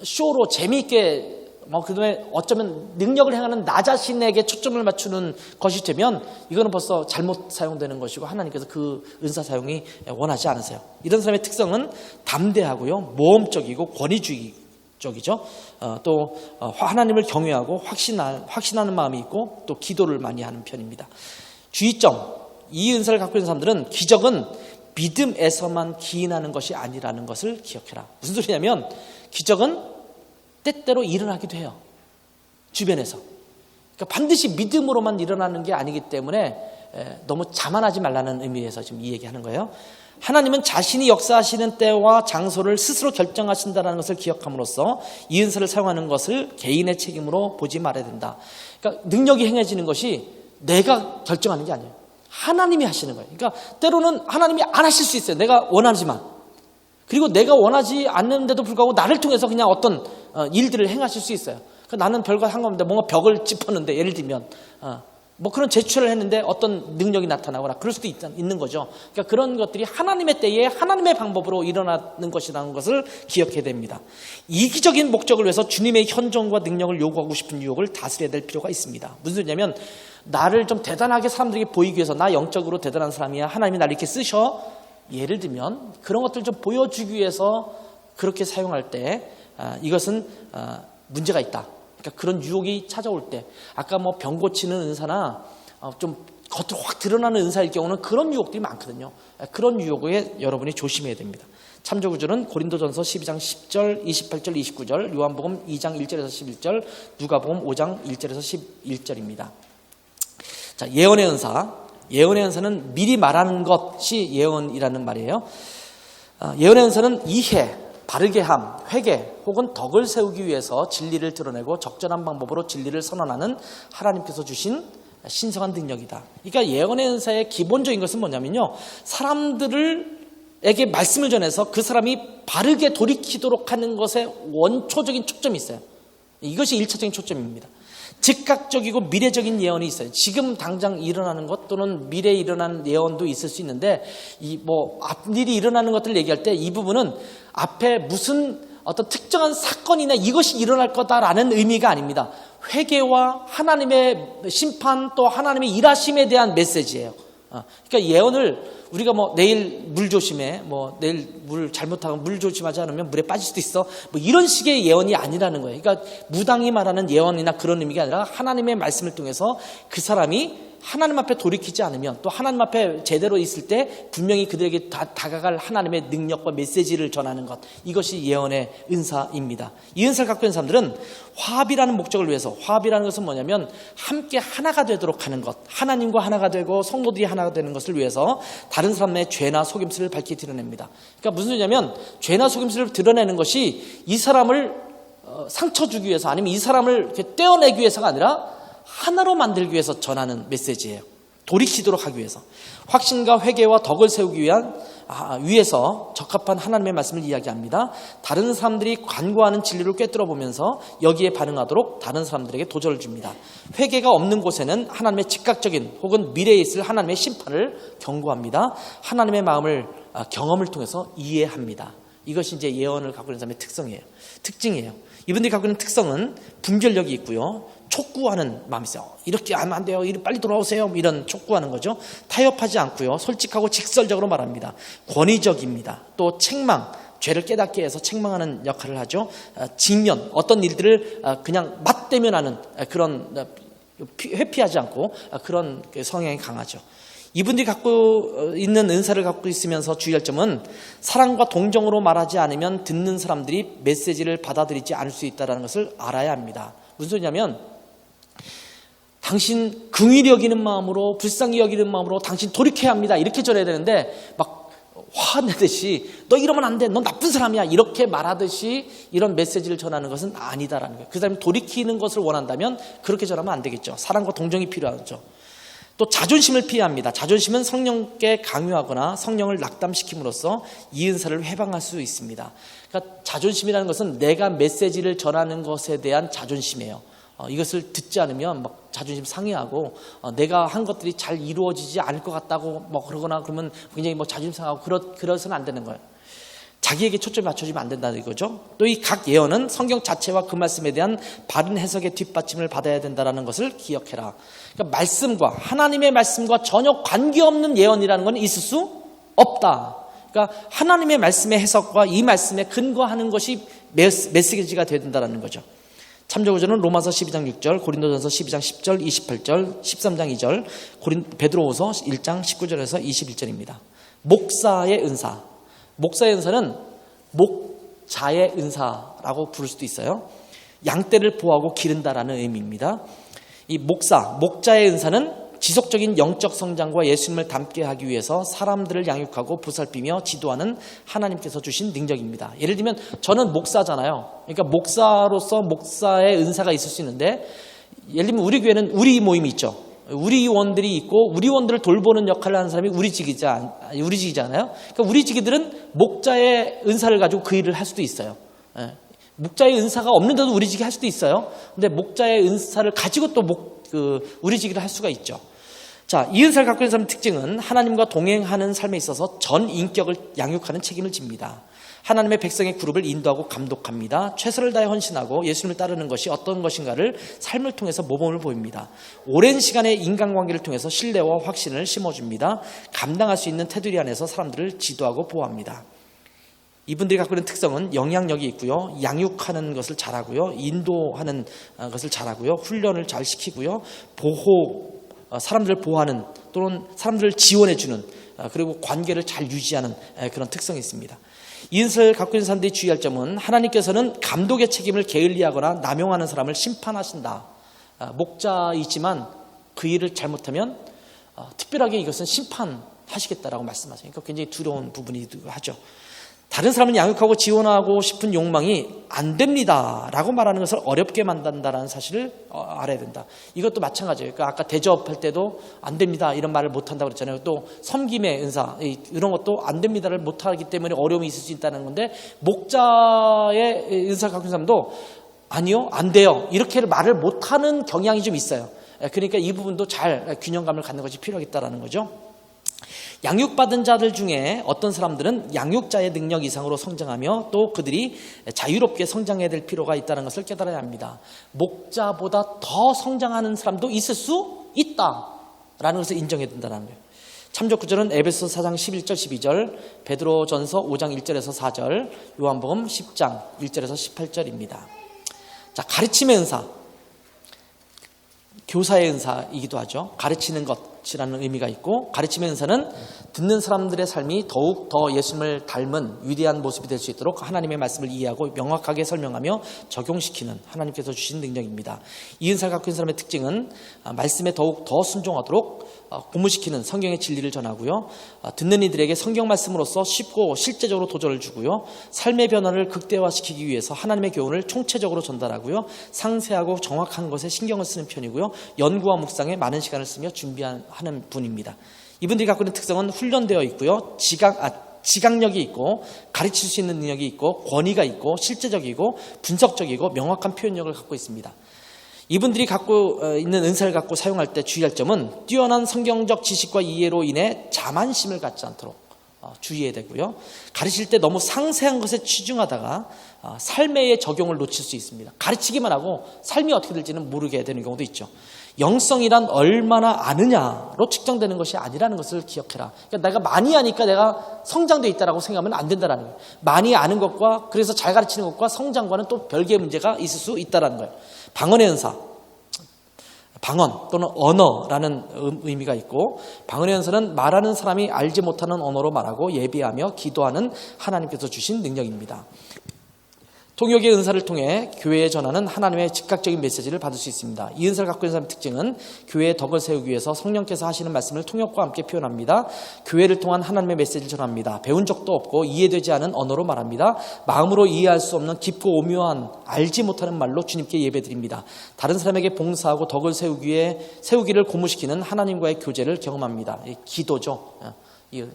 Speaker 1: 쇼로 재미있게 그다음에 어쩌면 능력을 행하는 나 자신에게 초점을 맞추는 것이 되면 이거는 벌써 잘못 사용되는 것이고 하나님께서 그 은사 사용이 원하지 않으세요. 이런 사람의 특성은 담대하고요, 모험적이고 권위주의 쪽이죠. 또 하나님을 경외하고 확신하는 마음이 있고 또 기도를 많이 하는 편입니다. 주의점, 이 은사를 갖고 있는 사람들은 기적은 믿음에서만 기인하는 것이 아니라는 것을 기억해라. 무슨 소리냐면 기적은 때때로 일어나기도 해요. 주변에서. 그러니까 반드시 믿음으로만 일어나는 게 아니기 때문에 너무 자만하지 말라는 의미에서 지금 이 얘기하는 거예요. 하나님은 자신이 역사하시는 때와 장소를 스스로 결정하신다는 것을 기억함으로써 이 은사를 사용하는 것을 개인의 책임으로 보지 말아야 된다. 그러니까 능력이 행해지는 것이 내가 결정하는 게 아니에요. 하나님이 하시는 거예요. 그러니까 때로는 하나님이 안 하실 수 있어요. 내가 원하지만. 그리고 내가 원하지 않는데도 불구하고 나를 통해서 그냥 어떤 일들을 행하실 수 있어요. 그러니까 나는 별거 상관없는데 뭔가 벽을 짚었는데 예를 들면 뭐 그런 제출을 했는데 어떤 능력이 나타나거나 그럴 수도 있는 거죠. 그러니까 그런 것들이 하나님의 때에 하나님의 방법으로 일어나는 것이라는 것을 기억해야 됩니다. 이기적인 목적을 위해서 주님의 현존과 능력을 요구하고 싶은 유혹을 다스려야 될 필요가 있습니다. 무슨 소리냐면 나를 좀 대단하게 사람들에게 보이기 위해서 나 영적으로 대단한 사람이야. 하나님이 나를 이렇게 쓰셔. 예를 들면 그런 것들을 좀 보여주기 위해서 그렇게 사용할 때 이것은 문제가 있다. 그러니까 그런 유혹이 찾아올 때 아까 뭐 병 고치는 은사나 좀 겉으로 확 드러나는 은사일 경우는 그런 유혹들이 많거든요. 그런 유혹에 여러분이 조심해야 됩니다. 참조구절은 고린도전서 12장 10절, 28절, 29절, 요한복음 2장 1절에서 11절, 누가복음 5장 1절에서 11절입니다. 자, 예언의 은사. 예언의 은사는 미리 말하는 것이 예언이라는 말이에요. 예언의 은사는 이해, 바르게 함, 회개 혹은 덕을 세우기 위해서 진리를 드러내고 적절한 방법으로 진리를 선언하는 하나님께서 주신 신성한 능력이다. 그러니까 예언의 은사의 기본적인 것은 뭐냐면요, 사람들에게 말씀을 전해서 그 사람이 바르게 돌이키도록 하는 것에 원초적인 초점이 있어요. 이것이 1차적인 초점입니다. 즉각적이고 미래적인 예언이 있어요. 지금 당장 일어나는 것 또는 미래에 일어나는 예언도 있을 수 있는데 앞일이 일어나는 것들을 얘기할 때 이 부분은 앞에 무슨 어떤 특정한 사건이나 이것이 일어날 거다라는 의미가 아닙니다. 회개와 하나님의 심판 또 하나님의 일하심에 대한 메시지예요. 그러니까 예언을 우리가 내일 물 조심해, 내일 물 잘못하면 물 조심하지 않으면 물에 빠질 수도 있어, 이런 식의 예언이 아니라는 거예요. 그러니까 무당이 말하는 예언이나 그런 의미가 아니라 하나님의 말씀을 통해서 그 사람이 하나님 앞에 돌이키지 않으면 또 하나님 앞에 제대로 있을 때 분명히 그들에게 다가갈 하나님의 능력과 메시지를 전하는 것, 이것이 예언의 은사입니다. 이 은사를 갖고 있는 사람들은 화합이라는 목적을 위해서, 화합이라는 것은 뭐냐면 함께 하나가 되도록 하는 것, 하나님과 하나가 되고 성도들이 하나가 되는 것을 위해서 다른 사람의 죄나 속임수를 밝히 드러냅니다. 그러니까 무슨 소리냐면 죄나 속임수를 드러내는 것이 이 사람을 상처 주기 위해서 아니면 이 사람을 이렇게 떼어내기 위해서가 아니라 하나로 만들기 위해서 전하는 메시지예요. 돌이키도록 하기 위해서, 확신과 회개와 덕을 세우기 위해서 적합한 하나님의 말씀을 이야기합니다. 다른 사람들이 간구하는 진리를 꿰뚫어 보면서 여기에 반응하도록 다른 사람들에게 도전을 줍니다. 회개가 없는 곳에는 하나님의 즉각적인 혹은 미래에 있을 하나님의 심판을 경고합니다. 하나님의 마음을 경험을 통해서 이해합니다. 이것이 이제 예언을 갖고 있는 사람의 특징이에요. 이분들이 갖고 있는 특성은 분별력이 있고요. 촉구하는 마음이 있어요. 이렇게 하면 안 돼요. 빨리 돌아오세요. 이런 촉구하는 거죠. 타협하지 않고요. 솔직하고 직설적으로 말합니다. 권위적입니다. 또 책망, 죄를 깨닫게 해서 책망하는 역할을 하죠. 직면, 어떤 일들을 그냥 맞대면하는 그런, 회피하지 않고 그런 성향이 강하죠. 이분들이 갖고 있는 은사를 갖고 있으면서 주의할 점은 사랑과 동정으로 말하지 않으면 듣는 사람들이 메시지를 받아들이지 않을 수 있다는 것을 알아야 합니다. 무슨 소리냐면 당신 긍휼히 여기는 마음으로, 불쌍히 여기는 마음으로 당신 돌이켜야 합니다, 이렇게 전해야 되는데 막 화내듯이 너 이러면 안 돼, 너 나쁜 사람이야, 이렇게 말하듯이 이런 메시지를 전하는 것은 아니다라는 거예요. 그 사람이 돌이키는 것을 원한다면 그렇게 전하면 안 되겠죠. 사랑과 동정이 필요하죠. 또 자존심을 피해야 합니다. 자존심은 성령께 강요하거나 성령을 낙담시킴으로써 이 은사를 해방할 수 있습니다. 그러니까 자존심이라는 것은 내가 메시지를 전하는 것에 대한 자존심이에요. 이것을 듣지 않으면 막 자존심 상해하고 내가 한 것들이 잘 이루어지지 않을 것 같다고 그러거나 그러면 굉장히 자존심 상하고 그러서는 안 되는 거예요. 자기에게 초점이 맞춰지면 안 된다는 거죠. 또 이 각 예언은 성경 자체와 그 말씀에 대한 바른 해석의 뒷받침을 받아야 된다는 것을 기억해라. 그러니까 말씀과, 하나님의 말씀과 전혀 관계없는 예언이라는 건 있을 수 없다. 그러니까 하나님의 말씀의 해석과 이 말씀에 근거하는 것이 메시지가 되어야 된다는 거죠. 참조구절은 로마서 12장 6절, 고린도전서 12장 10절, 28절, 13장 2절, 베드로후서 1장 19절에서 21절입니다. 목사의 은사. 목사의 은사는 목자의 은사라고 부를 수도 있어요. 양떼를 보호하고 기른다라는 의미입니다. 이 목자의 은사는 지속적인 영적 성장과 예수님을 닮게 하기 위해서 사람들을 양육하고 보살피며 지도하는 하나님께서 주신 능력입니다. 예를 들면 저는 목사잖아요. 그러니까 목사로서 목사의 은사가 있을 수 있는데, 예를 들면 우리 교회는 우리 모임이 있죠. 우리원들이 있고 우리원들을 돌보는 역할을 하는 사람이 우리직이잖아요. 그러니까 우리직이들은 목자의 은사를 가지고 그 일을 할 수도 있어요. 목자의 은사가 없는데도 우리직이 할 수도 있어요. 근데 목자의 은사를 가지고 또 우리직을 할 수가 있죠. 자, 이 은사를 갖고 있는 사람의 특징은 하나님과 동행하는 삶에 있어서 전 인격을 양육하는 책임을 집니다. 하나님의 백성의 그룹을 인도하고 감독합니다. 최선을 다해 헌신하고 예수님을 따르는 것이 어떤 것인가를 삶을 통해서 모범을 보입니다. 오랜 시간의 인간관계를 통해서 신뢰와 확신을 심어줍니다. 감당할 수 있는 테두리 안에서 사람들을 지도하고 보호합니다. 이분들이 갖고 있는 특성은 영향력이 있고요. 양육하는 것을 잘하고요. 인도하는 것을 잘하고요. 훈련을 잘 시키고요. 사람들을 보호하는 또는 사람들을 지원해주는, 그리고 관계를 잘 유지하는 그런 특성이 있습니다. 이 은사를 갖고 있는 사람들이 주의할 점은 하나님께서는 감독의 책임을 게을리하거나 남용하는 사람을 심판하신다. 목자이지만 그 일을 잘못하면 특별하게 이것은 심판하시겠다라고 말씀하세요. 그러니까 굉장히 두려운 부분이기도 하죠. 다른 사람을 양육하고 지원하고 싶은 욕망이 안 됩니다 라고 말하는 것을 어렵게 만든다는 사실을 알아야 된다. 이것도 마찬가지예요. 그러니까 아까 대접할 때도 안 됩니다 이런 말을 못한다고 그랬잖아요. 또 섬김의 은사 이런 것도 안 됩니다를 못하기 때문에 어려움이 있을 수 있다는 건데, 목자의 은사를 갖고 있는 사람도 아니요, 안 돼요. 이렇게 말을 못하는 경향이 좀 있어요. 그러니까 이 부분도 잘 균형감을 갖는 것이 필요하겠다라는 거죠. 양육받은 자들 중에 어떤 사람들은 양육자의 능력 이상으로 성장하며 또 그들이 자유롭게 성장해야 될 필요가 있다는 것을 깨달아야 합니다. 목자보다 더 성장하는 사람도 있을 수 있다라는 것을 인정해야 된다는 거예요. 참조 구절은 에베소 4장 11절 12절, 베드로전서 5장 1절에서 4절, 요한복음 10장 1절에서 18절입니다. 자, 가르침의 은사, 교사의 은사이기도 하죠. 가르치는 것이라는 의미가 있고, 가르침의 은사는 듣는 사람들의 삶이 더욱 더 예수님을 닮은 위대한 모습이 될 수 있도록 하나님의 말씀을 이해하고 명확하게 설명하며 적용시키는 하나님께서 주신 능력입니다. 이 은사를 갖고 있는 사람의 특징은 말씀에 더욱 더 순종하도록 고무시키는 성경의 진리를 전하고요, 듣는 이들에게 성경 말씀으로서 쉽고 실제적으로 도전을 주고요, 삶의 변화를 극대화시키기 위해서 하나님의 교훈을 총체적으로 전달하고요, 상세하고 정확한 것에 신경을 쓰는 편이고요, 연구와 묵상에 많은 시간을 쓰며 준비하는 분입니다. 이분들이 갖고 있는 특성은 훈련되어 있고요, 지각력이 있고, 가르칠 수 있는 능력이 있고, 권위가 있고, 실제적이고, 분석적이고, 명확한 표현력을 갖고 있습니다. 이분들이 갖고 있는 은사를 갖고 사용할 때 주의할 점은 뛰어난 성경적 지식과 이해로 인해 자만심을 갖지 않도록 주의해야 되고요, 가르칠 때 너무 상세한 것에 치중하다가 삶의 적용을 놓칠 수 있습니다. 가르치기만 하고 삶이 어떻게 될지는 모르게 되는 경우도 있죠. 영성이란 얼마나 아느냐로 측정되는 것이 아니라는 것을 기억해라. 그러니까 내가 많이 아니까 내가 성장되어 있다라고 생각하면 안 된다는 거예요. 많이 아는 것과 그래서 잘 가르치는 것과 성장과는 또 별개의 문제가 있을 수 있다는 거예요. 방언의 은사, 방언 또는 언어라는 의미가 있고, 방언의 은사는 말하는 사람이 알지 못하는 언어로 말하고 예비하며 기도하는 하나님께서 주신 능력입니다. 통역의 은사를 통해 교회에 전하는 하나님의 즉각적인 메시지를 받을 수 있습니다. 이 은사를 갖고 있는 사람의 특징은 교회의 덕을 세우기 위해서 성령께서 하시는 말씀을 통역과 함께 표현합니다. 교회를 통한 하나님의 메시지를 전합니다. 배운 적도 없고 이해되지 않은 언어로 말합니다. 마음으로 이해할 수 없는 깊고 오묘한 알지 못하는 말로 주님께 예배드립니다. 다른 사람에게 봉사하고 덕을 세우기를 고무시키는 하나님과의 교제를 경험합니다. 기도죠.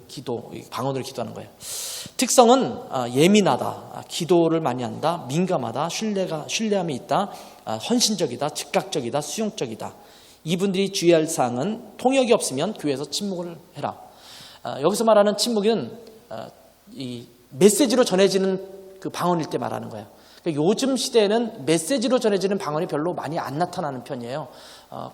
Speaker 1: 기도, 방언으로 기도하는 거예요. 특성은 예민하다, 기도를 많이 한다, 민감하다, 신뢰함이 있다, 헌신적이다, 즉각적이다, 수용적이다. 이분들이 주의할 사항은 통역이 없으면 교회에서 침묵을 해라. 여기서 말하는 침묵은 이 메시지로 전해지는 그 방언일 때 말하는 거예요. 그러니까 요즘 시대에는 메시지로 전해지는 방언이 별로 많이 안 나타나는 편이에요.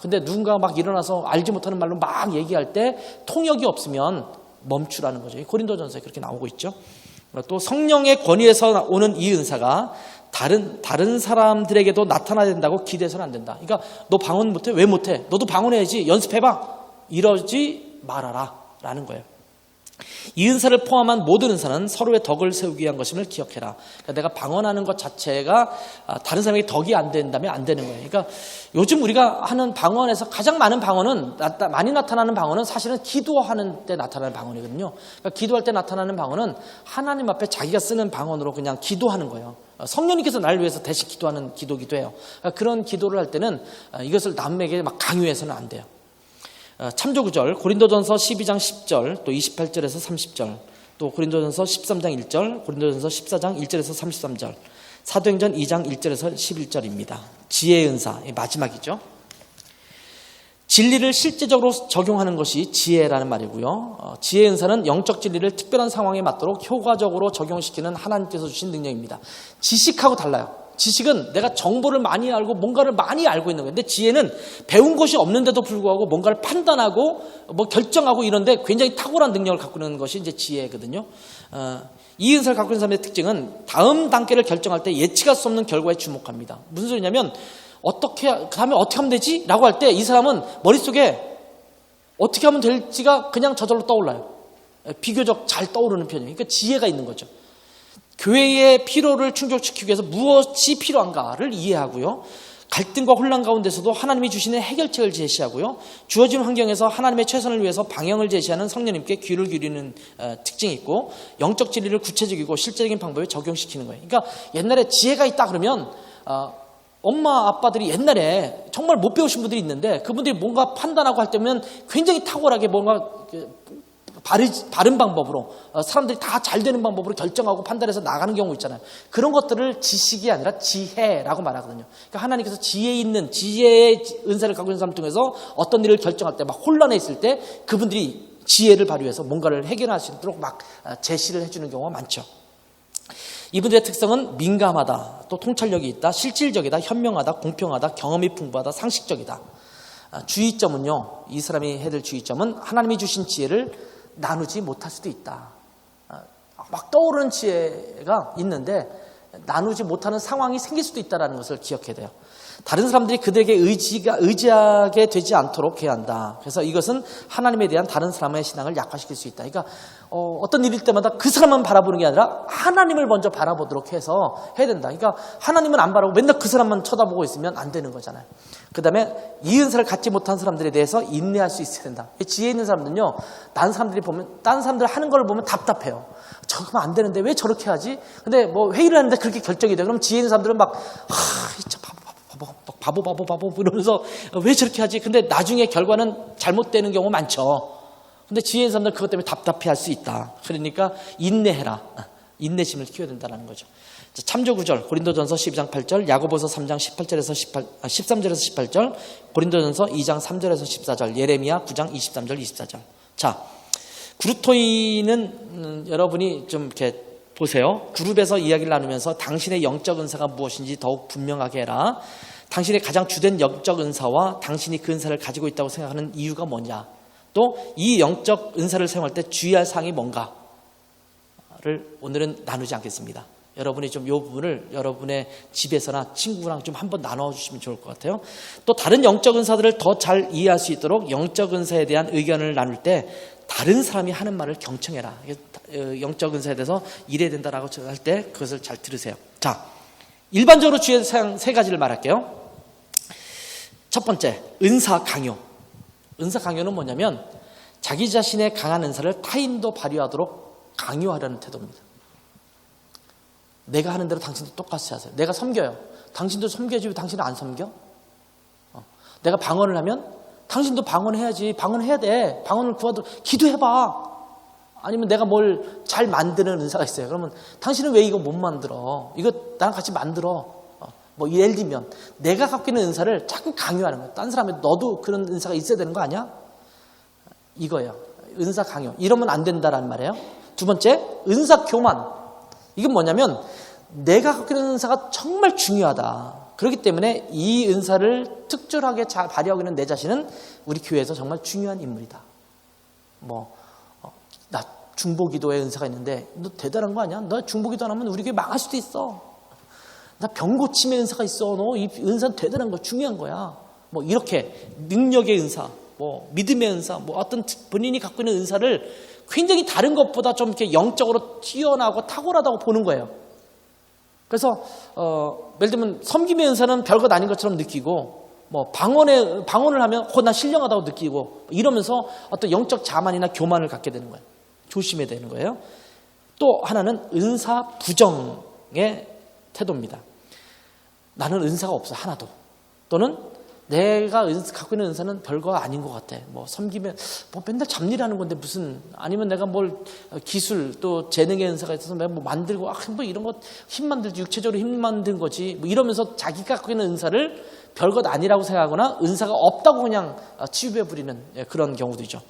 Speaker 1: 근데 누군가 막 일어나서 알지 못하는 말로 막 얘기할 때 통역이 없으면 멈추라는 거죠. 고린도전서에 그렇게 나오고 있죠. 또 성령의 권위에서 오는 이 은사가 다른 사람들에게도 나타나야 된다고 기대해서는 안 된다. 그러니까 너 방언 못해? 왜 못해? 너도 방언해야지. 연습해봐. 이러지 말아라 라는 거예요. 이 은사를 포함한 모든 은사는 서로의 덕을 세우기 위한 것임을 기억해라. 그러니까 내가 방언하는 것 자체가 다른 사람에게 덕이 안 된다면 안 되는 거예요. 그러니까 요즘 우리가 하는 방언에서 가장 많은 방언은, 많이 나타나는 방언은 사실은 기도하는 때 나타나는 방언이거든요. 그러니까 기도할 때 나타나는 방언은 하나님 앞에 자기가 쓰는 방언으로 그냥 기도하는 거예요. 성령님께서 나를 위해서 대신 기도하는 기도기도 해요. 그러니까 그런 기도를 할 때는 이것을 남에게 막 강요해서는 안 돼요. 참조 구절, 고린도전서 12장 10절, 또 28절에서 30절, 또 고린도전서 13장 1절, 고린도전서 14장 1절에서 33절, 사도행전 2장 1절에서 11절입니다. 지혜의 은사, 마지막이죠. 진리를 실제적으로 적용하는 것이 지혜라는 말이고요. 지혜의 은사는 영적 진리를 특별한 상황에 맞도록 효과적으로 적용시키는 하나님께서 주신 능력입니다. 지식하고 달라요. 지식은 내가 정보를 많이 알고 뭔가를 많이 알고 있는 거예요. 근데 지혜는 배운 것이 없는데도 불구하고 뭔가를 판단하고 결정하고 이런데 굉장히 탁월한 능력을 갖고 있는 것이 이제 지혜거든요. 이 은사를 갖고 있는 사람의 특징은 다음 단계를 결정할 때 예측할 수 없는 결과에 주목합니다. 무슨 소리냐면 다음에 어떻게 하면 되지? 라고 할 때 이 사람은 머릿속에 어떻게 하면 될지가 그냥 저절로 떠올라요. 비교적 잘 떠오르는 편이에요. 그러니까 지혜가 있는 거죠. 교회의 필요를 충족시키기 위해서 무엇이 필요한가를 이해하고요, 갈등과 혼란 가운데서도 하나님이 주시는 해결책을 제시하고요, 주어진 환경에서 하나님의 최선을 위해서 방향을 제시하는 성령님께 귀를 기울이는 특징이 있고, 영적 진리를 구체적이고 실제적인 방법에 적용시키는 거예요. 그러니까 옛날에 지혜가 있다 그러면 엄마 아빠들이 옛날에 정말 못 배우신 분들이 있는데 그분들이 뭔가 판단하고 할 때면 굉장히 탁월하게 뭔가 바른 방법으로 사람들이 다 잘 되는 방법으로 결정하고 판단해서 나가는 경우 있잖아요. 그런 것들을 지식이 아니라 지혜라고 말하거든요. 그러니까 하나님께서 지혜의 은사를 갖고 있는 사람 중에서 어떤 일을 결정할 때 막 혼란해 있을 때 그분들이 지혜를 발휘해서 뭔가를 해결할 수 있도록 막 제시를 해주는 경우가 많죠. 이분들의 특성은 민감하다, 또 통찰력이 있다, 실질적이다, 현명하다, 공평하다, 경험이 풍부하다, 상식적이다. 주의점은요, 이 사람이 해야 될 주의점은 하나님이 주신 지혜를 나누지 못할 수도 있다. 막 떠오르는 지혜가 있는데 나누지 못하는 상황이 생길 수도 있다는 것을 기억해야 돼요. 다른 사람들이 그들에게 의지하게 되지 않도록 해야 한다. 그래서 이것은 하나님에 대한 다른 사람의 신앙을 약화시킬 수 있다. 그러니까 어떤 일일 때마다 그 사람만 바라보는 게 아니라 하나님을 먼저 바라보도록 해서 해야 된다. 그러니까 하나님은 안 바라보고 맨날 그 사람만 쳐다보고 있으면 안 되는 거잖아요. 그 다음에 이 은사를 갖지 못한 사람들에 대해서 인내할 수 있어야 된다. 지혜 있는 사람들은요, 다른 사람들 하는 걸 보면 답답해요. 저러면 안 되는데 왜 저렇게 하지? 근데 뭐 회의를 하는데 그렇게 결정이 돼. 그럼 지혜 있는 사람들은 막 바보 이러면서 왜 저렇게 하지? 근데 나중에 결과는 잘못되는 경우 많죠. 근데 지혜 있는 사람들 그것 때문에 답답해할 수 있다. 그러니까 인내해라. 인내심을 키워야 된다는 거죠. 참조 구절 고린도전서 12장 8절, 야고보서 3장 13절에서 18절, 고린도전서 2장 3절에서 14절, 예레미야 9장 23절 24절. 자, 구루토이는 여러분이 좀 이렇게 보세요. 그룹에서 이야기를 나누면서 당신의 영적 은사가 무엇인지 더욱 분명하게 해라. 당신의 가장 주된 영적 은사와 당신이 그 은사를 가지고 있다고 생각하는 이유가 뭐냐. 또 이 영적 은사를 사용할 때 주의할 사항이 뭔가를 오늘은 나누지 않겠습니다. 여러분이 좀 이 부분을 여러분의 집에서나 친구랑 좀 한번 나눠주시면 좋을 것 같아요. 또 다른 영적 은사들을 더 잘 이해할 수 있도록 영적 은사에 대한 의견을 나눌 때 다른 사람이 하는 말을 경청해라. 영적 은사에 대해서 이래야 된다라고 할 때 그것을 잘 들으세요. 자, 일반적으로 주의 사용 세 가지를 말할게요. 첫 번째, 은사 강요. 은사 강요는 뭐냐면 자기 자신의 강한 은사를 타인도 발휘하도록 강요하려는 태도입니다. 내가 하는 대로 당신도 똑같이 하세요. 내가 섬겨요. 당신도 섬겨야지 왜 당신은 안 섬겨? 내가 방언을 하면 당신도 방언해야지. 방언해야 돼. 방언을 구하도록 기도해봐. 아니면 내가 뭘 잘 만드는 은사가 있어요. 그러면 당신은 왜 이거 못 만들어? 이거 나랑 같이 만들어. 뭐 예를 들면 내가 갖고 있는 은사를 자꾸 강요하는 거예요. 딴 사람이 너도 그런 은사가 있어야 되는 거 아니야? 이거예요. 은사 강요. 이러면 안 된다라는 말이에요. 두 번째, 은사 교만. 이건 뭐냐면 내가 갖고 있는 은사가 정말 중요하다. 그렇기 때문에 이 은사를 특출하게 잘 발휘하고 있는 내 자신은 우리 교회에서 정말 중요한 인물이다. 나 중보기도의 은사가 있는데 너 대단한 거 아니야? 너 중보기도 안 하면 우리 교회 망할 수도 있어. 나 병고침의 은사가 있어. 너 이 은사는 대단한 거, 중요한 거야. 뭐 이렇게 능력의 은사, 뭐 믿음의 은사, 뭐 어떤 본인이 갖고 있는 은사를 굉장히 다른 것보다 좀 이렇게 영적으로 뛰어나고 탁월하다고 보는 거예요. 그래서 예를 들면 섬김의 은사는 별것 아닌 것처럼 느끼고, 뭐 방언을 하면 난 신령하다고 느끼고 이러면서 어떤 영적 자만이나 교만을 갖게 되는 거예요. 조심해야 되는 거예요. 또 하나는 은사 부정의 태도입니다. 나는 은사가 없어 하나도. 또는 내가 갖고 있는 은사는 별거 아닌 것 같아. 뭐 섬기면 뭐 맨날 잡일하는 건데 무슨, 아니면 내가 뭘 기술 또 재능의 은사가 있어서 내가 뭐 만들고 뭐 이런 거 힘 만들지, 육체적으로 힘 만든 거지 뭐 이러면서 자기가 갖고 있는 은사를 별것 아니라고 생각하거나 은사가 없다고 그냥 치부해 부리는 그런 경우도 있죠.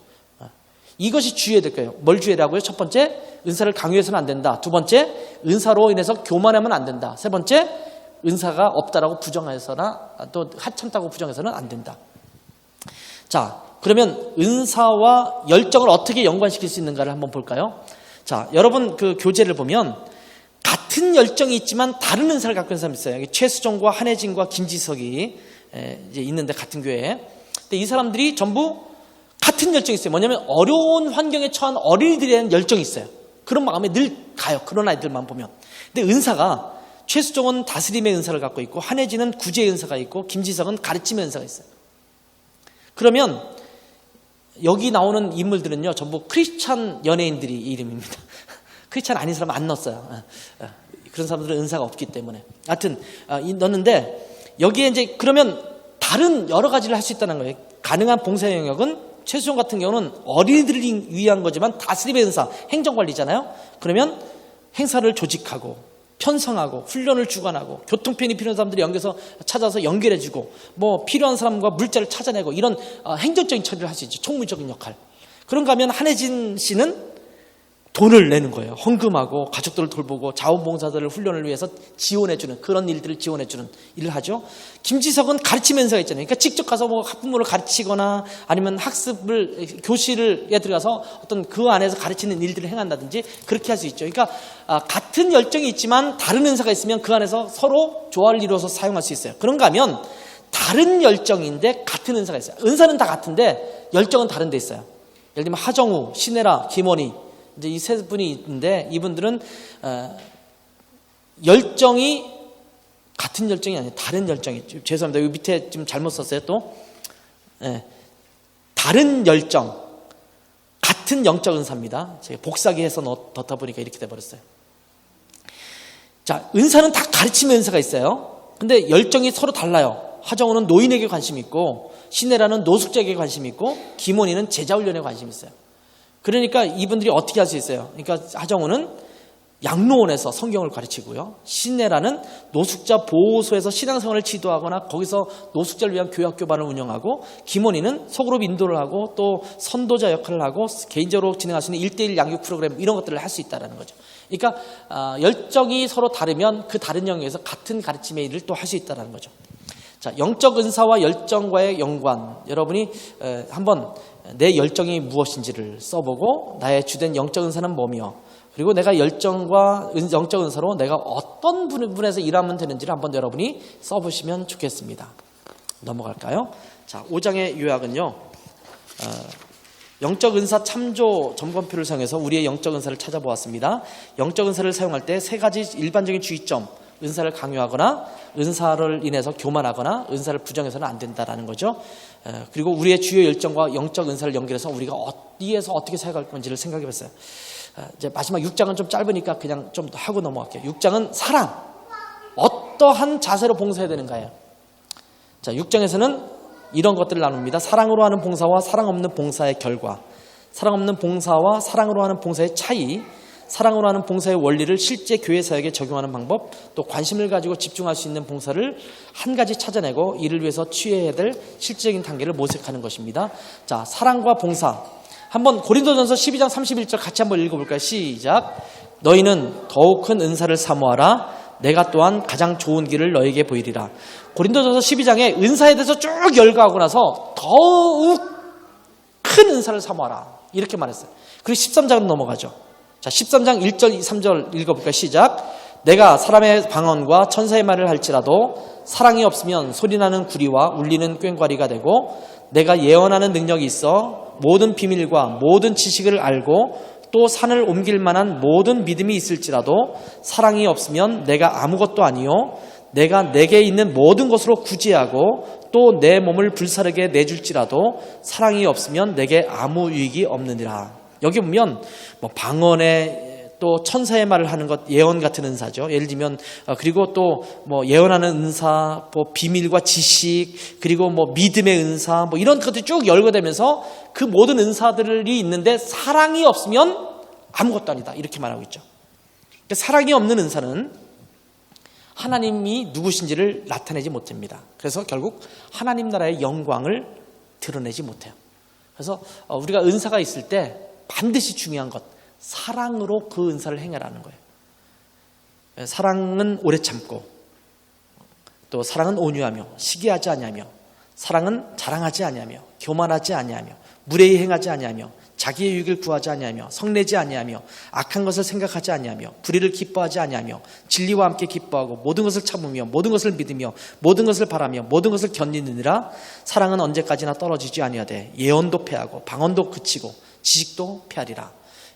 Speaker 1: 이것이 주의해야 될 거예요. 뭘 주의하라고요? 첫 번째, 은사를 강요해서는 안 된다. 두 번째, 은사로 인해서 교만하면 안 된다. 세 번째, 은사가 없다라고 부정해서나 또 하찮다고 부정해서는 안 된다. 자, 그러면 은사와 열정을 어떻게 연관시킬 수 있는가를 한번 볼까요? 자, 여러분 그 교재를 보면 같은 열정이 있지만 다른 은사를 갖고 있는 사람이 있어요. 여기 최수종과 한혜진과 김지석이 이제 있는데 같은 교회에. 근데 이 사람들이 전부 같은 열정이 있어요. 뭐냐면 어려운 환경에 처한 어린이들에 대한 열정이 있어요. 그런 마음에 늘 가요. 그런 아이들만 보면. 근데 은사가 최수종은 다스림의 은사를 갖고 있고 한혜진은 구제의 은사가 있고 김지석은 가르침의 은사가 있어요. 그러면 여기 나오는 인물들은요 전부 크리스찬 연예인들이 이름입니다. 크리스찬 아닌 사람 안 넣었어요. 그런 사람들은 은사가 없기 때문에. 하여튼 넣었는데 여기에 이제 그러면 다른 여러 가지를 할 수 있다는 거예요. 가능한 봉사 영역은 최수종 같은 경우는 어린이들을 위한 거지만 다스림의 은사, 행정관리잖아요. 그러면 행사를 조직하고 편성하고 훈련을 주관하고 교통편이 필요한 사람들이 연결해서 찾아서 연결해주고 뭐 필요한 사람과 물자를 찾아내고 이런 행정적인 처리를 할 수 있죠. 총무적인 역할. 그런가 하면 한혜진 씨는 돈을 내는 거예요. 헌금하고 가족들을 돌보고 자원봉사자들을 훈련을 위해서 지원해주는 그런 일들을 지원해주는 일을 하죠. 김지석은 가르치는 은사가 있잖아요. 그러니까 직접 가서 뭐 학부모를 가르치거나 아니면 학습을 교실에 들어가서 어떤 그 안에서 가르치는 일들을 행한다든지 그렇게 할 수 있죠. 그러니까 같은 열정이 있지만 다른 은사가 있으면 그 안에서 서로 조화를 이루어서 사용할 수 있어요. 그런가 하면 다른 열정인데 같은 은사가 있어요. 은사는 다 같은데 열정은 다른 데 있어요. 예를 들면 하정우, 신혜라, 김원희 이제 이 세 분이 있는데 이분들은 열정이 같은 열정이 아니에요. 다른 열정이. 죄송합니다. 여기 밑에 지금 잘못 썼어요. 또 다른 열정, 같은 영적 은사입니다. 제가 복사기해서 넣다 보니까 이렇게 돼버렸어요. 자, 은사는 다 가르침의 은사가 있어요. 근데 열정이 서로 달라요. 하정우는 노인에게 관심이 있고 신혜라는 노숙자에게 관심이 있고 김원희는 제자훈련에 관심이 있어요. 그러니까 이분들이 어떻게 할 수 있어요? 그러니까 하정우는 양로원에서 성경을 가르치고요. 신혜라는 노숙자 보호소에서 신앙생활을 지도하거나 거기서 노숙자를 위한 교학교반을 운영하고 김원희는 소그룹 인도를 하고 또 선도자 역할을 하고 개인적으로 진행할 수 있는 1:1 양육 프로그램 이런 것들을 할 수 있다는 거죠. 그러니까 열정이 서로 다르면 그 다른 영역에서 같은 가르침의 일을 또 할 수 있다는 거죠. 자, 영적 은사와 열정과의 연관. 여러분이 한번 내 열정이 무엇인지를 써보고 나의 주된 영적 은사는 뭐며 그리고 내가 열정과 영적 은사로 내가 어떤 부분에서 일하면 되는지를 한번 여러분이 써보시면 좋겠습니다. 넘어갈까요? 자, 5장의 요약은요. 영적 은사 참조 점검표를 사용해서 우리의 영적 은사를 찾아보았습니다. 영적 은사를 사용할 때 세 가지 일반적인 주의점. 은사를 강요하거나 은사를 인해서 교만하거나 은사를 부정해서는 안 된다라는 거죠. 그리고 우리의 주요 열정과 영적 은사를 연결해서 우리가 어디에서 어떻게 사용할 건지를 생각해 봤어요. 이제 마지막 6장은 좀 짧으니까 그냥 좀 더 하고 넘어갈게요. 6장은 사랑. 어떠한 자세로 봉사해야 되는가요? 자, 6장에서는 이런 것들을 나눕니다. 사랑으로 하는 봉사와 사랑 없는 봉사의 결과, 사랑 없는 봉사와 사랑으로 하는 봉사의 차이, 사랑으로 하는 봉사의 원리를 실제 교회 사역에 적용하는 방법, 또 관심을 가지고 집중할 수 있는 봉사를 한 가지 찾아내고 이를 위해서 취해야 될 실질적인 단계를 모색하는 것입니다. 자, 사랑과 봉사. 한번 고린도전서 12장 31절 같이 한번 읽어볼까요? 시작. 너희는 더욱 큰 은사를 사모하라. 내가 또한 가장 좋은 길을 너에게 보이리라. 고린도전서 12장에 은사에 대해서 쭉 열거하고 나서 더욱 큰 은사를 사모하라. 이렇게 말했어요. 그리고 13장으로 넘어가죠. 자, 13장 1절, 3절 읽어볼까요? 시작. 내가 사람의 방언과 천사의 말을 할지라도 사랑이 없으면 소리나는 구리와 울리는 꽹과리가 되고 내가 예언하는 능력이 있어 모든 비밀과 모든 지식을 알고 또 산을 옮길 만한 모든 믿음이 있을지라도 사랑이 없으면 내가 아무것도 아니요 내가 내게 있는 모든 것으로 구제하고 또 내 몸을 불사르게 내줄지라도 사랑이 없으면 내게 아무 유익이 없느니라. 여기 보면 뭐 방언에 또 천사의 말을 하는 것 예언 같은 은사죠. 예를 들면 그리고 또 뭐 예언하는 은사, 뭐 비밀과 지식, 그리고 뭐 믿음의 은사, 뭐 이런 것들이 쭉 열거되면서 그 모든 은사들이 있는데 사랑이 없으면 아무것도 아니다. 이렇게 말하고 있죠. 그러니까 사랑이 없는 은사는 하나님이 누구신지를 나타내지 못합니다. 그래서 결국 하나님 나라의 영광을 드러내지 못해요. 그래서 우리가 은사가 있을 때 반드시 중요한 것, 사랑으로 그 은사를 행하라는 거예요. 사랑은 오래 참고 또 사랑은 온유하며 시기하지 아니하며 사랑은 자랑하지 아니하며 교만하지 아니하며 무례히 행하지 아니하며 자기의 유익을 구하지 아니하며 성내지 아니하며 악한 것을 생각하지 아니하며 불의를 기뻐하지 아니하며 진리와 함께 기뻐하고 모든 것을 참으며 모든 것을 믿으며 모든 것을 바라며 모든 것을 견디느니라. 사랑은 언제까지나 떨어지지 아니하되 예언도 패하고 방언도 그치고 지식도 패하리라.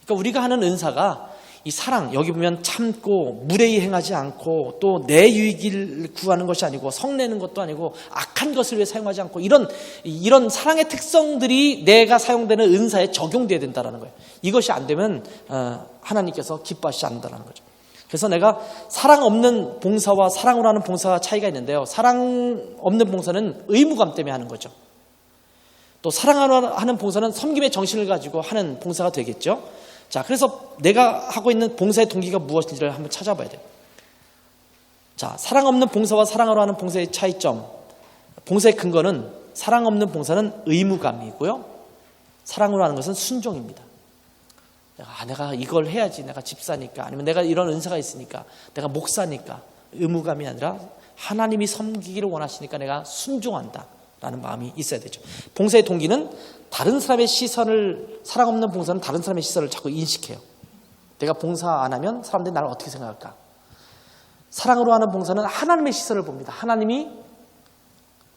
Speaker 1: 그러니까 우리가 하는 은사가 이 사랑, 여기 보면 참고 무례히 행하지 않고 또 내 유익을 구하는 것이 아니고 성내는 것도 아니고 악한 것을 위해 사용하지 않고 이런 사랑의 특성들이 내가 사용되는 은사에 적용돼야 된다는 거예요. 이것이 안 되면 하나님께서 기뻐하시지 않는다는 거죠. 그래서 내가 사랑 없는 봉사와 사랑으로 하는 봉사가 차이가 있는데요. 사랑 없는 봉사는 의무감 때문에 하는 거죠. 또 사랑하는 봉사는 섬김의 정신을 가지고 하는 봉사가 되겠죠. 자, 그래서 내가 하고 있는 봉사의 동기가 무엇인지를 한번 찾아봐야 돼요. 자, 사랑 없는 봉사와 사랑으로 하는 봉사의 차이점. 봉사의 근거는 사랑 없는 봉사는 의무감이고요. 사랑으로 하는 것은 순종입니다. 내가 이걸 해야지. 내가 집사니까. 아니면 내가 이런 은사가 있으니까. 내가 목사니까. 의무감이 아니라 하나님이 섬기기를 원하시니까 내가 순종한다 라는 마음이 있어야 되죠. 봉사의 동기는 다른 사람의 시선을, 사랑 없는 봉사는 다른 사람의 시선을 자꾸 인식해요. 내가 봉사 안 하면 사람들이 나를 어떻게 생각할까? 사랑으로 하는 봉사는 하나님의 시선을 봅니다. 하나님이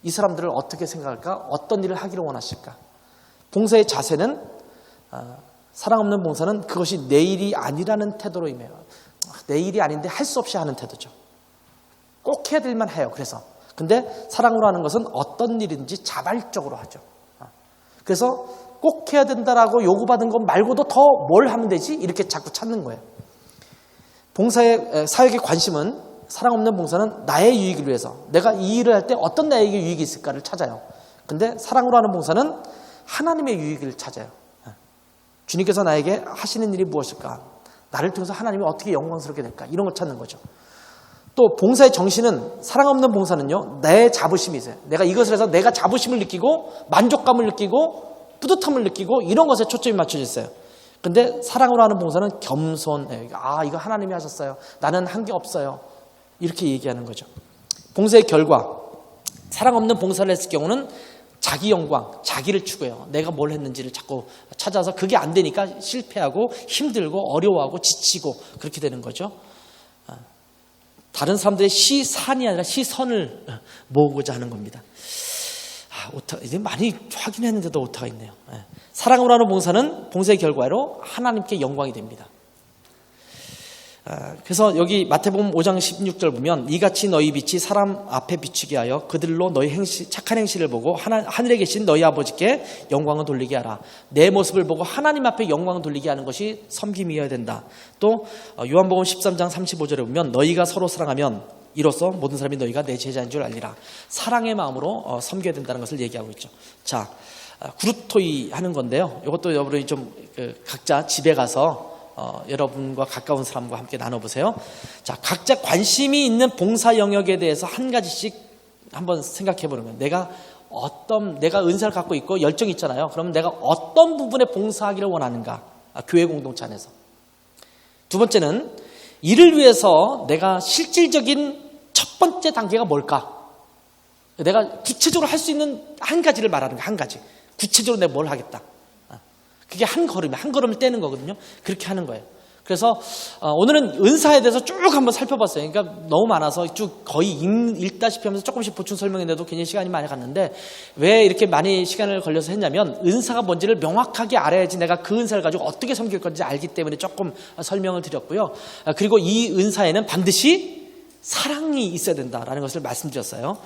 Speaker 1: 이 사람들을 어떻게 생각할까? 어떤 일을 하기를 원하실까? 봉사의 자세는, 사랑 없는 봉사는 그것이 내 일이 아니라는 태도로 임해요. 내 일이 아닌데 할 수 없이 하는 태도죠. 꼭 해야 될만 해요. 그래서. 근데 사랑으로 하는 것은 어떤 일인지 자발적으로 하죠. 그래서 꼭 해야 된다라고 요구받은 것 말고도 더 뭘 하면 되지? 이렇게 자꾸 찾는 거예요. 봉사의, 사역의 관심은, 사랑 없는 봉사는 나의 유익을 위해서, 내가 이 일을 할 때 어떤 나에게 유익이 있을까를 찾아요. 근데 사랑으로 하는 봉사는 하나님의 유익을 찾아요. 주님께서 나에게 하시는 일이 무엇일까? 나를 통해서 하나님이 어떻게 영광스럽게 될까? 이런 걸 찾는 거죠. 또 봉사의 정신은, 사랑 없는 봉사는요, 내 자부심이 있어요. 내가 이것을 해서 내가 자부심을 느끼고 만족감을 느끼고 뿌듯함을 느끼고 이런 것에 초점이 맞춰져 있어요. 근데 사랑으로 하는 봉사는 겸손해요. 이거 하나님이 하셨어요. 나는 한 게 없어요. 이렇게 얘기하는 거죠. 봉사의 결과, 사랑 없는 봉사를 했을 경우는 자기 영광, 자기를 추구해요. 내가 뭘 했는지를 자꾸 찾아서 그게 안 되니까 실패하고 힘들고 어려워하고 지치고 그렇게 되는 거죠. 다른 사람들의 시산이 아니라 시선을 모으고자 하는 겁니다. 이제 많이 확인했는데도 오타가 있네요. 사랑으로 하는 봉사는 봉사의 결과로 하나님께 영광이 됩니다. 그래서 여기 마태복음 5장 16절 보면 이같이 너희 빛이 사람 앞에 비추게 하여 그들로 너희 착한 행실을 보고 하늘에 계신 너희 아버지께 영광을 돌리게 하라. 내 모습을 보고 하나님 앞에 영광을 돌리게 하는 것이 섬김이어야 된다. 또 요한복음 13장 35절에 보면 너희가 서로 사랑하면 이로써 모든 사람이 너희가 내 제자인 줄 알리라. 사랑의 마음으로 섬겨야 된다는 것을 얘기하고 있죠. 자, 구루토이 하는 건데요. 이것도 여러분이 좀 각자 집에 가서 여러분과 가까운 사람과 함께 나눠보세요. 자, 각자 관심이 있는 봉사 영역에 대해서 한 가지씩 한번 생각해 보는 거예요. 내가 은사를 갖고 있고 열정이 있잖아요. 그러면 내가 어떤 부분에 봉사하기를 원하는가? 교회 공동체 안에서. 두 번째는 이를 위해서 내가 실질적인 첫 번째 단계가 뭘까? 내가 구체적으로 할 수 있는 한 가지를 말하는 거야. 한 가지. 구체적으로 내가 뭘 하겠다. 그게 한 걸음을 떼는 거거든요. 그렇게 하는 거예요. 그래서 오늘은 은사에 대해서 쭉 한번 살펴봤어요. 그러니까 너무 많아서 쭉 거의 읽다시피 하면서 조금씩 보충 설명인데도 굉장히 시간이 많이 갔는데 왜 이렇게 많이 시간을 걸려서 했냐면 은사가 뭔지를 명확하게 알아야지 내가 그 은사를 가지고 어떻게 섬길 건지 알기 때문에 조금 설명을 드렸고요. 그리고 이 은사에는 반드시 사랑이 있어야 된다라는 것을 말씀드렸어요.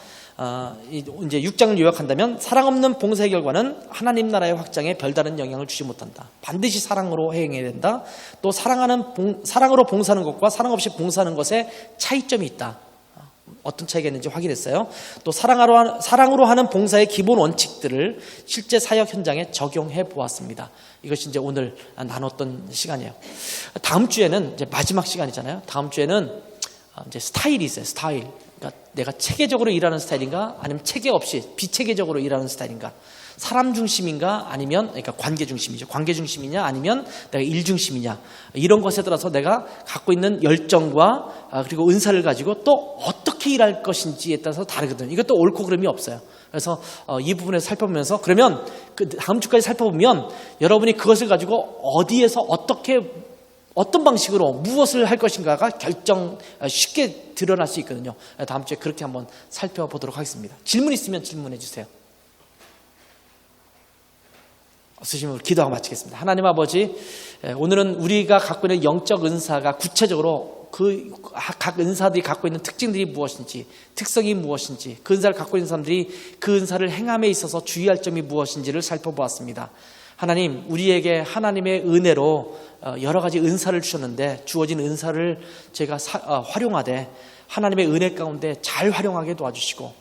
Speaker 1: 이제 6장을 요약한다면 사랑 없는 봉사의 결과는 하나님 나라의 확장에 별다른 영향을 주지 못한다. 반드시 사랑으로 행해야 된다. 또 사랑으로 봉사하는 것과 사랑 없이 봉사하는 것에 차이점이 있다. 어떤 차이가 있는지 확인했어요. 또 사랑으로 하는 봉사의 기본 원칙들을 실제 사역 현장에 적용해 보았습니다. 이것이 이제 오늘 나눴던 시간이에요. 다음 주에는 이제 마지막 시간이잖아요. 다음 주에는 이제 스타일이 있어요. 스타일. 그러니까 내가 체계적으로 일하는 스타일인가 아니면 체계 없이 비체계적으로 일하는 스타일인가, 사람 중심인가 아니면 그러니까 관계 중심이죠. 관계 중심이냐 아니면 내가 일 중심이냐, 이런 것에 따라서 내가 갖고 있는 열정과 그리고 은사를 가지고 또 어떻게 일할 것인지에 따라서 다르거든요. 이것도 옳고 그름이 없어요. 그래서 이 부분을 살펴보면서 그러면 그 다음 주까지 살펴보면 여러분이 그것을 가지고 어디에서 어떤 방식으로 무엇을 할 것인가가 쉽게 드러날 수 있거든요. 다음 주에 그렇게 한번 살펴보도록 하겠습니다. 질문 있으면 질문해 주세요. 없으시면 기도하고 마치겠습니다. 하나님 아버지, 오늘은 우리가 갖고 있는 영적 은사가 구체적으로 그 각 은사들이 갖고 있는 특징들이 무엇인지, 특성이 무엇인지, 그 은사를 갖고 있는 사람들이 그 은사를 행함에 있어서 주의할 점이 무엇인지를 살펴보았습니다. 하나님, 우리에게 하나님의 은혜로 여러 가지 은사를 주셨는데 주어진 은사를 제가 활용하되 하나님의 은혜 가운데 잘 활용하게 도와주시고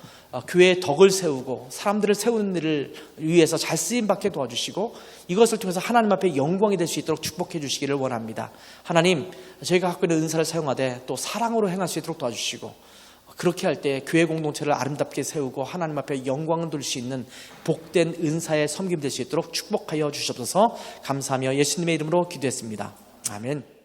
Speaker 1: 교회의 덕을 세우고 사람들을 세우는 일을 위해서 잘 쓰임받게 도와주시고 이것을 통해서 하나님 앞에 영광이 될 수 있도록 축복해 주시기를 원합니다. 하나님, 저희가 갖고 있는 은사를 사용하되 또 사랑으로 행할 수 있도록 도와주시고 그렇게 할 때 교회 공동체를 아름답게 세우고 하나님 앞에 영광을 돌릴 수 있는 복된 은사의 섬김 될 수 있도록 축복하여 주시옵소서. 감사하며 예수님의 이름으로 기도했습니다. 아멘.